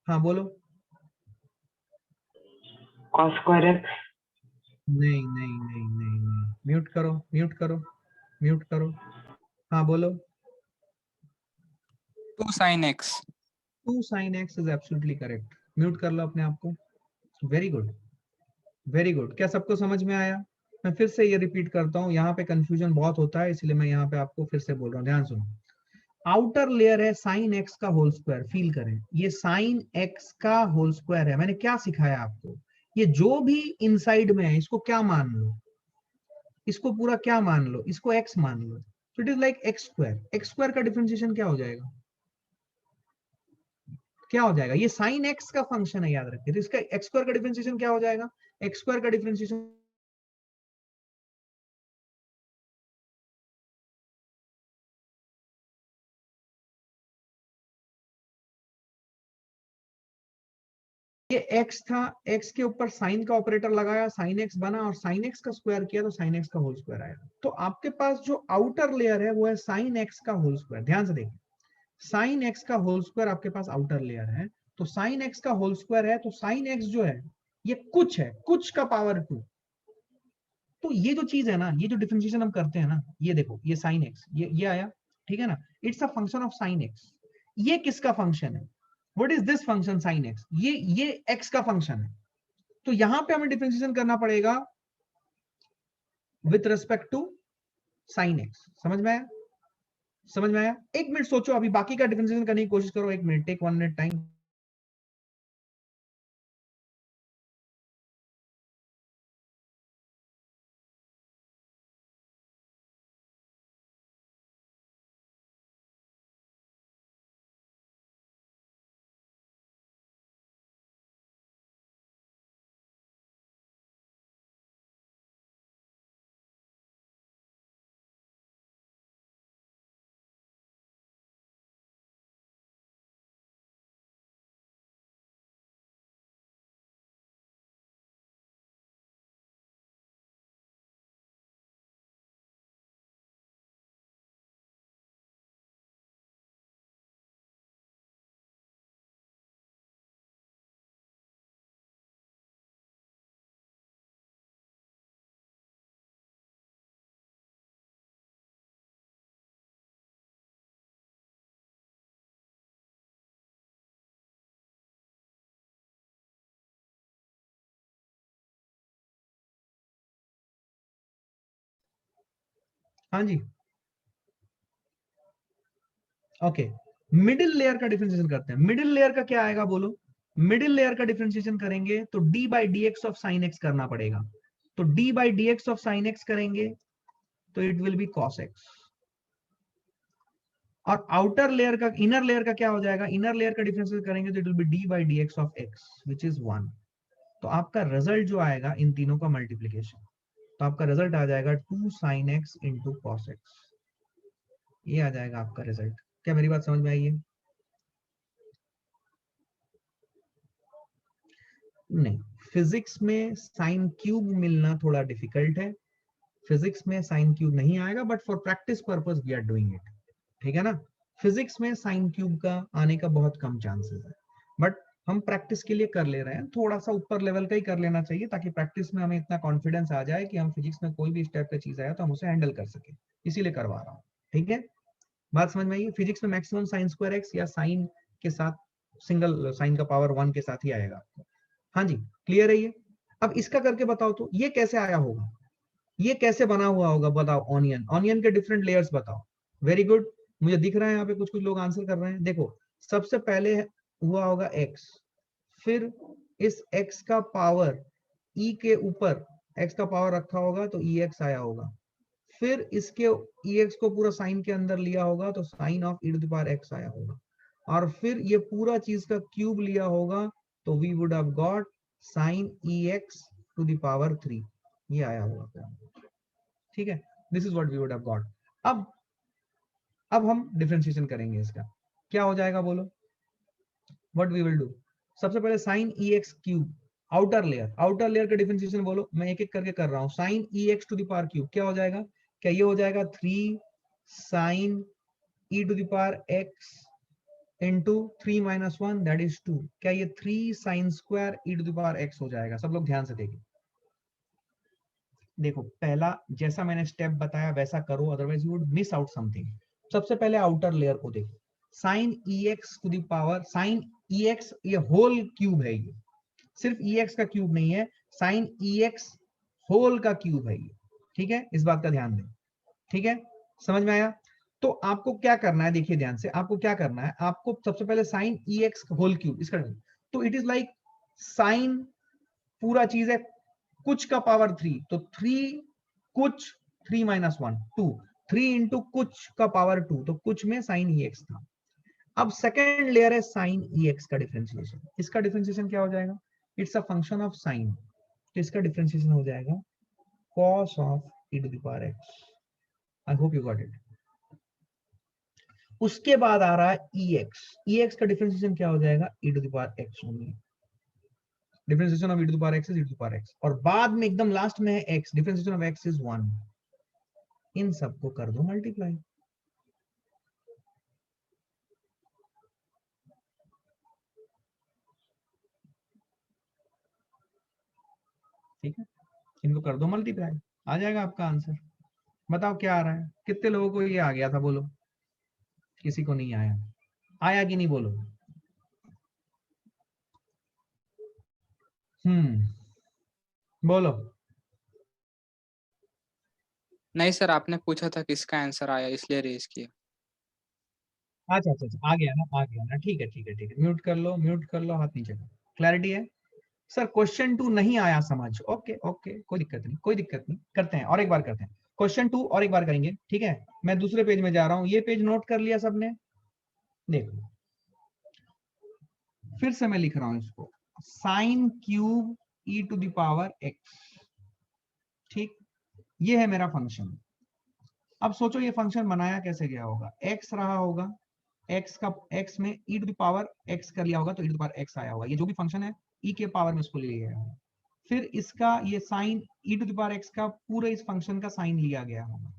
हाँ बोलो। cos square x। नहीं नहीं नहीं नहीं नहीं, म्यूट करो, म्यूट करो, म्यूट करो। हाँ बोलो। 2 sin x। 2 sin x is absolutely correct. Mute कर लो अपने आप को। Very good, very good. क्या सबको समझ में आया? मैं फिर से ये रिपीट करता हूँ, यहाँ पे कंफ्यूजन बहुत होता है, इसलिए मैं यहाँ पे आपको फिर से बोल रहा हूँ, ध्यान सुनो। आउटर लेयर है साइन एक्स का होल स्क्वायर, फील करें, ये साइन एक्स का होल स्क्वायर है। मैंने क्या सिखाया आपको? ये जो भी इनसाइड में है इसको क्या मान लो, इसको पूरा क्या मान लो, इसको एक्स मान लो। तो it is like x square. X square का डिफरेंशिएशन क्या हो जाएगा? क्या हो जाएगा? ये साइन एक्स का फंक्शन है, याद रखिए। तो इसका एक्स स्क्वायर का डिफरेंशिएशन क्या हो जाएगा? एक्स स्क्वायर का डिफरेंशिएशन ये x था, x के ऊपर साइन का ऑपरेटर लगाया, साइन x बना, और साइन x का स्क्वायर किया तो साइन x का होल स्क्वायर आया। तो आपके पास जो आउटर लेयर है वो है साइन x का होल स्क्वायर। ध्यान से देखिए, साइन x का होल स्क्वायर आपके पास आउटर लेयर है, तो साइन x का होल स्क्वायर है, तो साइन x जो है ये कुछ है, कुछ का पावर 2। तो ये जो चीज है ना, ये जो डिफरेंशिएशन हम करते हैं ना, ये देखो, ये साइन x, ये आया, ठीक है ना, it's a function of sine x। ये किसका फंक्शन है? What is this function sine x? ये x का फंक्शन है। तो यहां पे हमें डिफरेंशिएशन करना पड़ेगा with respect to sine x. समझ में आया? समझ में आया? एक मिनट सोचो, अभी बाकी का डिफरेंशिएशन करने की कोशिश करो। 1 मिनट, टेक 1 मिनट टाइम। हाँ जी, ओके। मिडिल लेयर का डिफरेंशिएशन करते हैं। मिडिल लेयर का क्या आएगा बोलो? मिडिल लेयर का डिफरेंशिएशन करेंगे तो d by D x of sine x करना पड़ेगा। तो d by D x of sine x करेंगे तो it will B cos x. और आउटर लेयर का, इनर लेयर का क्या हो जाएगा? इनर लेयर का डिफरेंशिएशन करेंगे तो it will be d by D x of x, which is 1। तो आपका रिजल्ट जो आएगा इन तीनों का मल्टीप्लीकेशन, तो आपका रिजल्ट आ जाएगा 2 sin x into cos x. ये आ जाएगा आपका रिजल्ट। क्या मेरी बात समझ में आई है? नहीं, फिजिक्स में साइन क्यूब मिलना थोड़ा डिफिकल्ट है। फिजिक्स में साइन क्यूब नहीं आएगा, but for practice purpose we are doing it. ठीक है ना? फिजिक्स में साइन क्यूब का आने का बहुत कम चांसेस है, बट हम प्रैक्टिस के लिए कर ले रहे हैं। थोड़ा सा ऊपर लेवल का ही कर लेना चाहिए, ताकि प्रैक्टिस में हमें इतना कॉन्फिडेंस आ जाए कि हम फिजिक्स में कोई भी स्टेप का चीज आया तो हम उसे हैंडल कर सके, इसीलिए करवा रहा हूँ। ठीक है, बात समझ में आई? फिजिक्स में मैक्सिमम साइन स्क्वायर एक्स या साइन के साथ, सिंगल साइन का पावर 1 के साथ ही आएगा आपको। हाँ जी, क्लियर है ये? अब इसका करके बताओ तो ये कैसे आया होगा, ये कैसे बना हुआ होगा बताओ। ऑनियन, ऑनियन के डिफरेंट लेयर्स बताओ। वेरी गुड, मुझे दिख रहा है यहाँ पे कुछ कुछ लोग आंसर कर रहे हैं। देखो सबसे पहले हुआ होगा एक्स, फिर इस एक्स का पावर ई के ऊपर एक्स का पावर रखा होगा तो ई एक्स आया होगा, फिर इसके ई एक्स को पूरा साइन के अंदर लिया होगा तो sine of e to the power x आया होगा, और फिर ये पूरा चीज का क्यूब लिया होगा तो we would have got sine e x to the power 3, ये आया होगा। ठीक है, this is what we would have got. अब हम डिफरेंशिएशन करेंगे इसका, क्या हो जाएगा बोलो, व्हाट वी विल डू। सबसे पहले sine e x cube, outer layer, outer layer का डिफरेंशिएशन बोलो, मैं एक एक करके कर रहा हूं। Sine e x to the power cube क्या हो जाएगा, क्या ये हो जाएगा 3 sine e to the power x into 3 minus 1 that is 2, क्या ये 3 sine square e to the power x हो जाएगा। सब लोग ध्यान से देखिए, देखो पहला जैसा मैंने स्टेप बताया वैसा करो, otherwise you would miss out something. सबसे पहले आउटर लेयर को देखो, sine e x to the power, sine e x ये होल क्यूब है, ये सिर्फ ई एक्स का क्यूब नहीं है, साइन ई एक्स होल का क्यूब है ये। ठीक है, इस बात का ध्यान दें। ठीक है, समझ में आया। तो आपको क्या करना है, देखिए ध्यान से, आपको क्या करना है, आपको सबसे पहले sine e x whole cube इसका, तो इट इज लाइक साइन पूरा चीज है कुछ का पावर 3, तो 3 कुछ 3 माइनस 1 2, 3 इंटू कुछ का पावर 2, तो कुछ में साइन ई एक्स था। अब सेकेंड लेयर है साइन ई एक्स का डिफरेंशिएशन, इसका डिफरेंशिएशन क्या हो जाएगा, it's a function of sine, तो इसका डिफरेंशिएशन हो जाएगा cos of e to the power x। I hope you got it. उसके बाद आ रहा है ex का डिफरेंशिएशन क्या हो जाएगा, e to the power x only, differentiation of e to the power x is e to the power x, और बाद में एकदम लास्ट में है x, differentiation of x is 1। इन सबको कर दो मल्टीप्लाई, ठीक है, इनको कर दो मल्टीप्लाई, आ जाएगा आपका आंसर। बताओ क्या आ रहा है, कितने लोगों को ये आ गया था बोलो, किसी को नहीं आया, आया कि नहीं बोलो। बोलो। नहीं सर, आपने पूछा था किसका आंसर आया इसलिए रेज किया। अच्छा अच्छा अच्छा, आ गया ना, आ गया ना, ठीक है ठीक है ठीक है, म्यूट कर लो, म्यूट कर लो, हाथ नीचे करो। क्लैरिटी है सर, क्वेश्चन 2 नहीं आया समझ, ओके ओके, कोई दिक्कत नहीं, कोई दिक्कत नहीं, करते हैं और एक बार करते हैं क्वेश्चन 2 और एक बार करेंगे। ठीक है, मैं दूसरे पेज में जा रहा हूं, ये पेज नोट कर लिया सबने, देखो फिर से मैं लिख रहा हूं इसको, sine cube e to the power x. ठीक, ये है मेरा फंक्शन। अब सोचो ये फंक्शन बनाया कैसे गया होगा, एक्स रहा होगा, एक्स का एक्स में ई टू द पावर एक्स कर लिया होगा तो ई टू द पावर एक्स आया होगा, ये जो भी फंक्शन है ई के पावर में उसको ले लिया गया होगा, फिर इसका ये sine e to the power x का पूरे इस फंक्शन का साइन लिया गया होगा,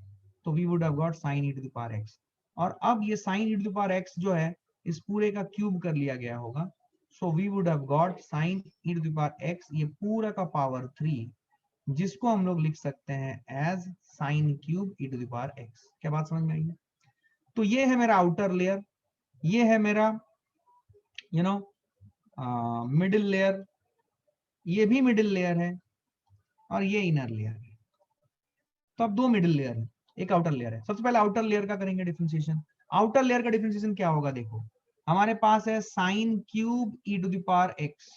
तो we would have got sine e to the power x. और अब ये sine e to the power x जो है इस पूरे का क्यूब कर लिया गया होगा, so we would have got sine e to the power x, ये पूरा का पावर 3, जिसको हम लोग लिख सकते हैं as sine cube e to the power x. क्या बात समझ में आई है। तो ये है मेरा आउटर लेयर, ये है मेरा यू नो मिडिल लेयर, ये भी मिडिल लेयर है और ये इनर लेयर है। तो अब दो मिडिल लेयर है, एक आउटर लेयर है। सबसे पहले आउटर लेयर का करेंगे डिफरेंशिएशन। आउटर लेयर का डिफरेंशिएशन क्या होगा, देखो हमारे पास है sine cube e to the power x,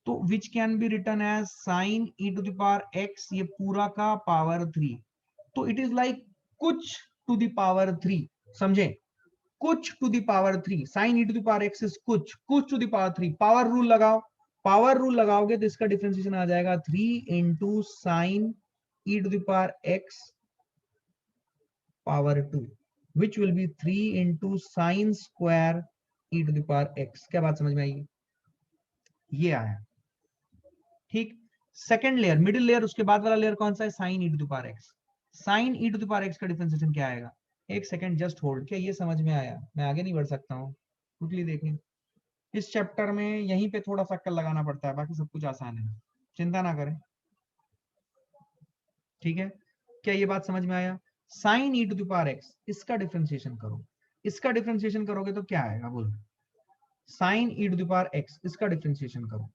तो which can be written as sine e to the power x, ये पूरा का पावर 3, तो इट इज लाइक कुछ टू द पावर 3, समझे, कुछ to the power 3, sine e to the power x is कुछ, कुछ to the power 3, power rule लगाओ, पावर रूल लगाओगे तो इसका डिफरेंशिएशन आ जाएगा 3 into sine e to the power x power 2, which will be 3 into sine square e to the power x. क्या बात समझ में आई, ये आया। ठीक, सेकंड लेयर मिडिल लेयर, उसके बाद वाला लेयर कौन सा है, sine e to the power x. Sine e to the power x का डिफरेंशिएशन क्या आएगा, एक सेकंड जस्ट होल्ड, क्या ये समझ में आया, मैं आगे नहीं बढ़ सकता हूँ, क्विकली देखें। इस चैप्टर में यहीं पे थोड़ा सा अक्कल लगाना पड़ता है, बाकी सब कुछ आसान है, चिंता ना करें। ठीक है, क्या ये बात समझ में आया, sine e to the power x, इसका डिफरेंशिएशन करो, इसका डिफरेंशिएशन करोगे तो क्या आएगा बोलो, sine e to the power x, इसका डिफरेंशिएशन करो,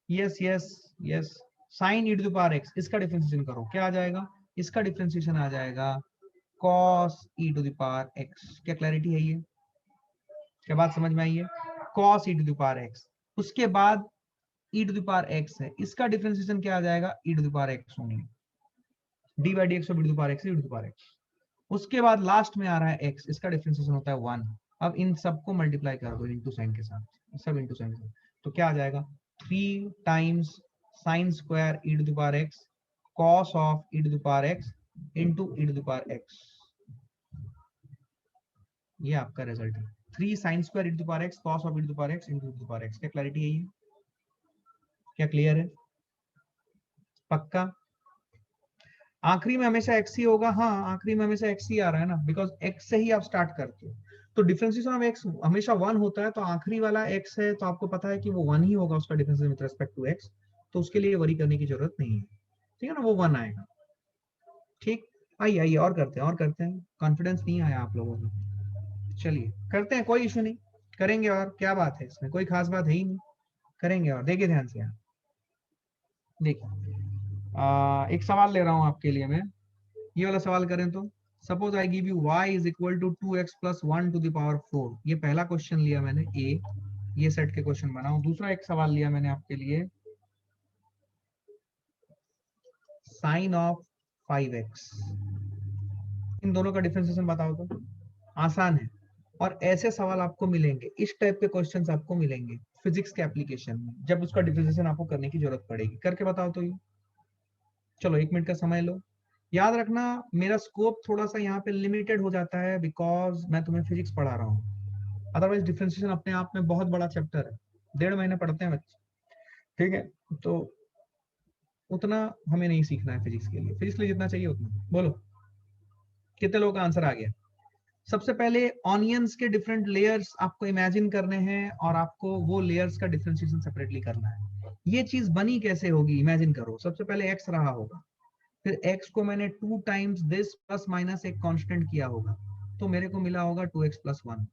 yes yes yes, sine e to the power x, इसका डिफरेंशिएशन करो, क्या आ जाएगा? इसका डिफरेंशिएशन आ जाएगा cos e to the power x। क्या क्लैरिटी है? ये क्या बात समझ में आई है? cos e to the power x, उसके बाद e to the power x है, इसका डिफरेंशिएशन क्या आ जाएगा? e to the power x only, d by dx b to the power x, e to the power x। उसके बाद last में आ रहा है x, इसका डिफरेंशिएशन होता है 1। अब इन सबको मल्टीप्लाई कर दो इनटू साइन के साथ, सब इनटू साइन के साथ, तो क्या आ जाएगा? 3 times sine square e to the power x cos of e to the power x into e to the power x। ये आपका रिजल्ट है, 3 sine square e to the power x cos of e to the power x into e to the power x। क्या clarity है? ये क्या clear है? पक्का? आखिरी में हमेशा x ही होगा। हाँ, आखिरी में हमेशा x ही आ रहा है ना, बिकॉज x से ही आप स्टार्ट करते हो, तो डिफरेंशिएशन ऑफ x हमेशा 1 होता है, तो आखिरी वाला x है तो आपको पता है कि वो 1 ही होगा उसका differentiation with respect to x, तो उसके लिए वरी करने की जरूरत नहीं है, ठीक है ना, वो 1 आएगा। ठीक, आइए आइए और करते हैं, और करते हैं, कॉन्फिडेंस नहीं आया आप लोगों को, चलिए करते हैं, कोई इशू नहीं, करेंगे। और क्या बात है इसमें, कोई खास बात है ही नहीं, करेंगे। और देखिए ध्यान से, देखिए एक सवाल ले रहा हूं आपके लिए मैं, ये वाला सवाल करें तो suppose I give you y is equal to 2x plus 1 to the power 4। ये पहला क्वेश्चन लिया मैंने ए, ये सेट के क्वेश्चन बनाऊं। दूसरा एक सवाल लिया मैंने आपके लिए साइन ऑफ 5x, इन दोनों का डिफरेंशिएशन बताओ तो। आसान है, और ऐसे सवाल आपको मिलेंगे, इस टाइप के क्वेश्चंस आपको मिलेंगे फिजिक्स के एप्लीकेशन में, जब उसका डिफरेंशिएशन आपको करने की जरूरत पड़ेगी। करके बताओ तो ये, चलो 1 मिनट का समय लो। याद रखना मेरा स्कोप थोड़ा सा यहाँ पे लिमिटेड हो जाता है, बिकॉज मैं तुम्हें फिजिक्स पढ़ा रहा हूँ, अदरवाइज डिफरेंशिएशन अपने आप में बहुत बड़ा चैप्टर है, 1.5 महीने पढ़ते हैं बच्चे, ठीक है, तो उतना हमें नहीं सीखना है फिजिक्स के लिए, फिजिक्स के लिए जितना चाहिए उतना। बोलो कितने लोगों का आंसर आ गया? सबसे पहले ऑनियंस के डिफरेंट लेयर्स आपको इमेजिन करने हैं, और आपको वो लेयर्स का डिफरेंशिएशन सेपरेटली करना है। ये चीज बनी कैसे होगी, इमेजिन करो। सबसे पहले एक्स रहा होगा, फिर x को मैंने 2 टाइम्स दिस प्लस माइनस एक कांस्टेंट किया होगा, तो मेरे को मिला होगा 2x प्लस 1।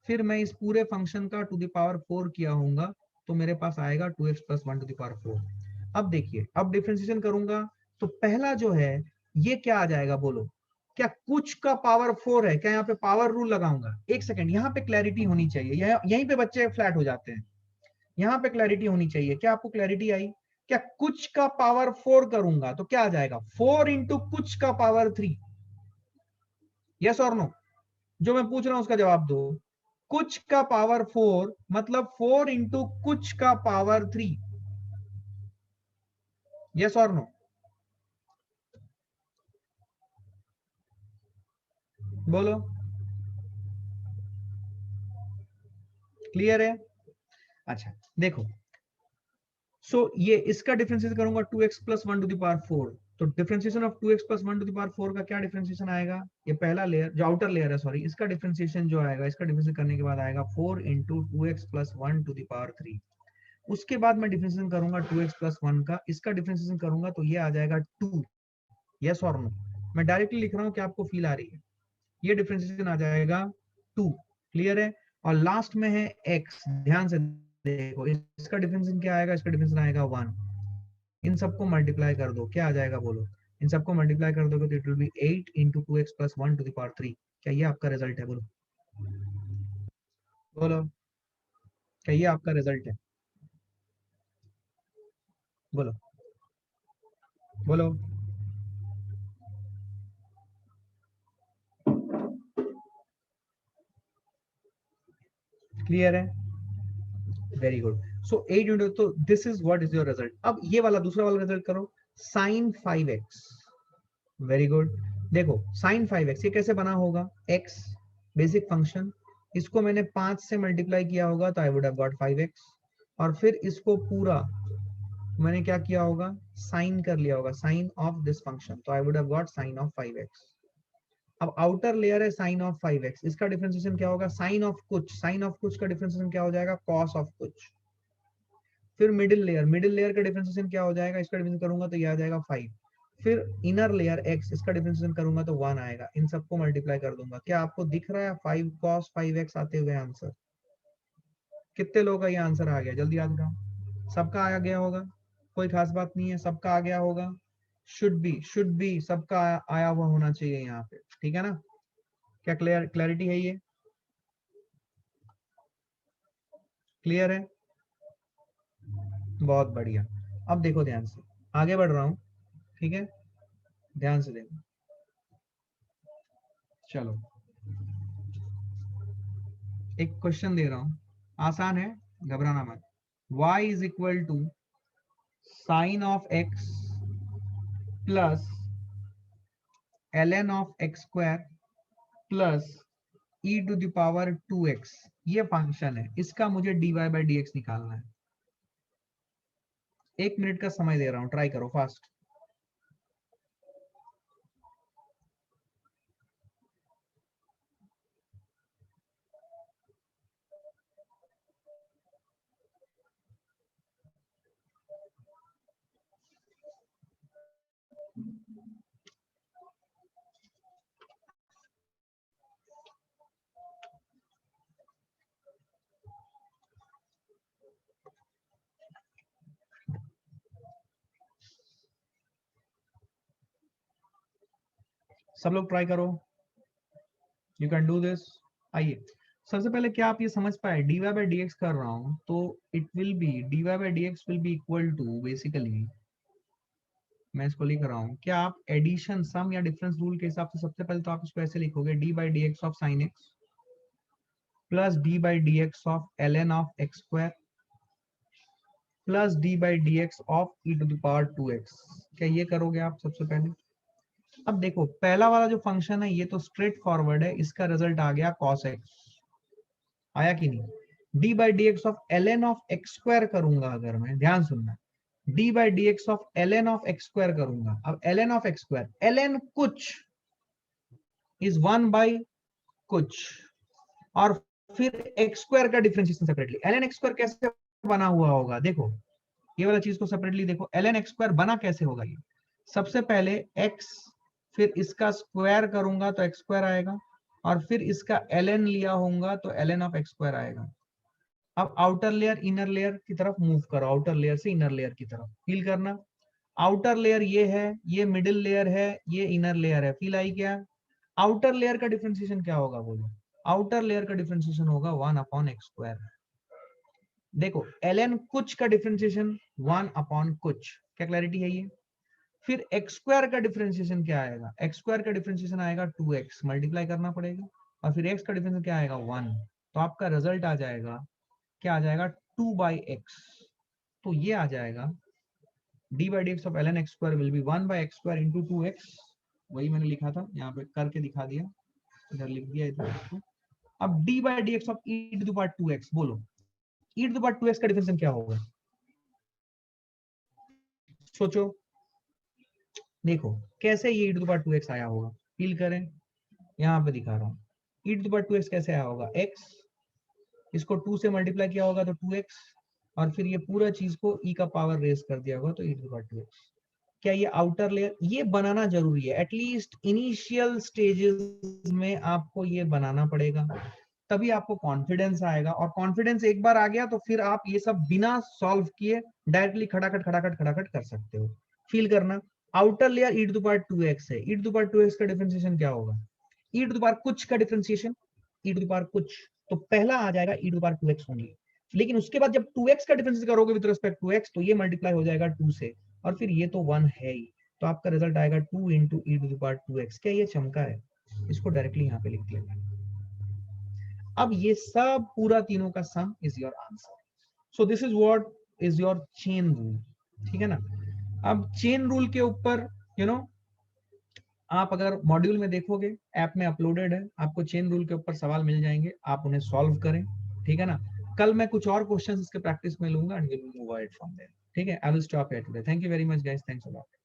फिर मैं इस पूरे फंक्शन का टू द पावर 4 किया होगा, तो मेरे पास आएगा 2x plus 1 to the power 4। अब देखिए, अब डिफरेंशिएशन करूंगा तो पहला जो है ये क्या आ जाएगा, बोलो? क्या कुछ का पावर 4 है? क्या यहाँ पे पावर रूल लगाऊंगा? एक सेकेंड, यहाँ पे क्लैरिटी होनी चाहिए, यहीं पे बच्चे फ्लैट हो जाते हैं, यहाँ पे क्लैरिटी होनी चाहिए। क्या आपको क्लैरिटी आई? क्या कुछ का पावर 4 करूंगा तो क्या आ जाएगा? 4 इंटू कुछ का पावर 3। यस और नो? जो मैं पूछ रहा हूं उसका जवाब दो। कुछ का पावर 4 मतलब 4 इंटू कुछ का पावर 3। यस और नो? बोलो, क्लियर है? अच्छा देखो, सो ये इसका डिफरेंशिएशन करूंगा 2x plus 1 to the power 4, तो differentiation of 2x plus 1 to the power 4 का क्या डिफरेंशिएशन आएगा? ये पहला लेयर जो आउटर लेयर है, सॉरी, इसका डिफरेंशिएशन जो आएगा, इसका डिफरेंशिएशन करने के बाद आएगा 4 into 2x plus 1 to the power 3। उसके बाद मैं डिफरेंशिएशन करूंगा 2x प्लस 1 का, इसका डिफरेंशिएशन करूंगा तो ये आ जाएगा 2। यस और नो? मैं डायरेक्टली लिख रहा हूं कि आपको फील आ रही है, ये डिफरेंशिएशन आ जाएगा 2। क्लियर है? और लास्ट में है x, ध्यान से देखो, इसका डिफरेंशिएशन क्या आएगा? इसका डिफरेंशिएशन आएगा 1। इन सबको मल्टीप्लाई कर दो, क्या आ जाएगा बोलो? इन सबको मल्टीप्लाई कर दोगे तो it will be 8 into 2x plus 1 to the power 3। क्या ये आपका रिजल्ट है? बोलो बोलो, क्या ये आपका रिजल्ट है? बोलो बोलो। क्लियर है? Very good. सो 8 इंटू, तो this is what is your result. अब ये वाला दूसरा वाला रिजल्ट करो, साइन 5x। Very good. देखो साइन 5x ये कैसे बना होगा? x बेसिक फंक्शन, इसको मैंने 5 से मल्टीप्लाई किया होगा तो I would have got 5x, और फिर इसको पूरा मैंने क्या किया होगा? साइन कर लिया होगा, साइन ऑफ दिस फंक्शन, तो I would have got sine of 5x। अब आउटर लेयर है साइन ऑफ 5x, इसका डिफरेंशिएशन क्या होगा? साइन ऑफ कुछ, साइन ऑफ कुछ का डिफरेंशिएशन क्या हो जाएगा? कॉस ऑफ कुछ। फिर मिडिल लेयर, मिडिल लेयर का डिफरेंशिएशन क्या हो जाएगा? इसका डिफरेंशिएशन करूंगा तो ये आ जाएगा 5। फिर इनर लेयर x, इसका डिफरेंशिएशन करूंगा तो 1 आएगा। इन सबको मल्टीप्लाई कर दूंगा। क्या आपको दिख रहा है 5 cos 5x आते हुए आंसर? कितने लोगों का ये आंसर आ गया? जल्दी याद करो, सबका आया गया होगा, कोई खास बात नहीं है, सबका आ गया होगा। शुड बी सबका आया हुआ होना चाहिए यहाँ पे, ठीक है ना। क्या क्लैरिटी है, ये क्लियर है? बहुत बढ़िया। अब देखो ध्यान से, आगे बढ़ रहा हूं, ठीक है, ध्यान से देखो। चलो एक क्वेश्चन दे रहा हूं, आसान है, घबराना मत। y is equal to sine of x plus ln of x square plus e to the power 2x, ये फंक्शन है, इसका मुझे dy बाई dx निकालना है। 1 मिनट का समय दे रहा हूं, ट्राई करो फास्ट। सब लोग ट्राई करो, यू कैन डू दिस। आइए, सबसे पहले क्या आप ये समझ पाए, dy बाई dx कर रहा हूं तो it will be dy by dx will be equal to, basically मैं इसको लिख रहा हूं, क्या आप एडिशन, सम या डिफरेंस रूल के हिसाब से सबसे पहले तो आप इसको ऐसे लिखोगे, d by D x of sine x plus d by D x of ln of x square plus d by D x of e to the power 2x। क्या ये करोगे आप सबसे पहले? अब देखो, पहला वाला जो फंक्शन है ये तो स्ट्रेट फॉरवर्ड है, इसका रिजल्ट आ गया cos x, आया कि नहीं? D by D x of ln of x square करूंगा अगर मैं, ध्यान सुनना, D by D x of ln of x square करूंगा। अब ln of x square, ln कुछ इज 1 बाई कुछ, और फिर एक्स स्क्वायर का differentiation separately. ln x square कैसे बना हुआ होगा, देखो ये वाला चीज को सेपरेटली देखो, ln एक्स स्क्वायर बना कैसे होगा ये, सबसे पहले x, फिर इसका स्क्वायर करूंगा तो एक्स स्क्वायर आएगा, और फिर इसका ln लिया होगा तो ln ऑफ एक्स स्क्वायर आएगा। अब आउटर लेयर इनर लेयर की तरफ मूव करो, आउटर लेयर से इनर लेयर की तरफ, फील करना, आउटर लेयर ये है, ये मिडिल लेयर है, ये इनर लेयर है, फील आई क्या? आउटर लेयर का डिफरेंशिएशन क्या होगा बोलो? आउटर लेयर का डिफरेंशिएशन होगा 1 अपॉन एक्स स्क्वायर। देखो ln कुछ का डिफरेंशिएशन 1 अपॉन कुछ, क्या क्लैरिटी है ये? फिर एक्स स्क्वायर का डिफरेंशिएशन क्या आएगा? एक्स स्क्वायर का डिफरेंशिएशन आएगा 2x, मल्टीप्लाई करना पड़ेगा, और फिर x का डिफरेंशिएशन क्या आएगा? 1। तो आपका रिजल्ट आ जाएगा, क्या आ जाएगा? 2 बाई एक्स। तो ये आ जाएगा D by D x of ln x square will be 1 by x square into 2x, वही मैंने लिखा था, यहाँ पे करके दिखा दिया, इधर लिख दिया इधर। अब d by D x of e to the power 2x, बोलो ई टू द पावर 2x का डिफरेंशिएशन क्या होगा? सोचो, देखो कैसे ये ई टू द पावर 2x आया होगा, फील करें, यहाँ पे दिखा रहा हूँ, ई टू द पावर 2x कैसे आया होगा? x, इसको 2 से मल्टीप्लाई किया होगा तो 2x, और फिर ये पूरा चीज को e का पावर रेज कर दिया होगा तो e to the power 2x। क्या ये आउटर लेयर, ये बनाना जरूरी है, एटलीस्ट इनिशियल स्टेजेस में आपको ये बनाना पड़ेगा, तभी आपको कॉन्फिडेंस आएगा, और कॉन्फिडेंस एक बार आ गया तो फिर आप ये सब बिना सॉल्व किए डायरेक्टली खटाखट कर सकते हो। फील करना, outer layer e to the power 2x है, ई टू द पावर 2x का डिफरेंशिएशन क्या होगा? ई टू द पावर कुछ का differentiation, e to the power कुछ, तो पहला आ जाएगा e to the power 2x only, लेकिन उसके बाद जब 2x का डिफरेंस करोगे विद रिस्पेक्ट टू x तो ये मल्टीप्लाई हो जाएगा 2 से, और फिर ये तो 1 है ही, तो आपका रिजल्ट आएगा 2 into e to the power 2x। क्या ये चमका है? इसको डायरेक्टली यहाँ पे लिख लेना। अब ये सब पूरा तीनों का सम is your answer. So this is what is your chain rule, ठीक है ना। अब चेन रूल के ऊपर आप अगर मॉड्यूल में देखोगे, ऐप में अपलोडेड है, आपको चेन रूल के ऊपर सवाल मिल जाएंगे, आप उन्हें सॉल्व करें, ठीक है ना। कल मैं कुछ और क्वेश्चंस इसके प्रैक्टिस में लूंगा and we will move ahead from there, ठीक है। I will stop here today, thank you very much guys, thanks a lot.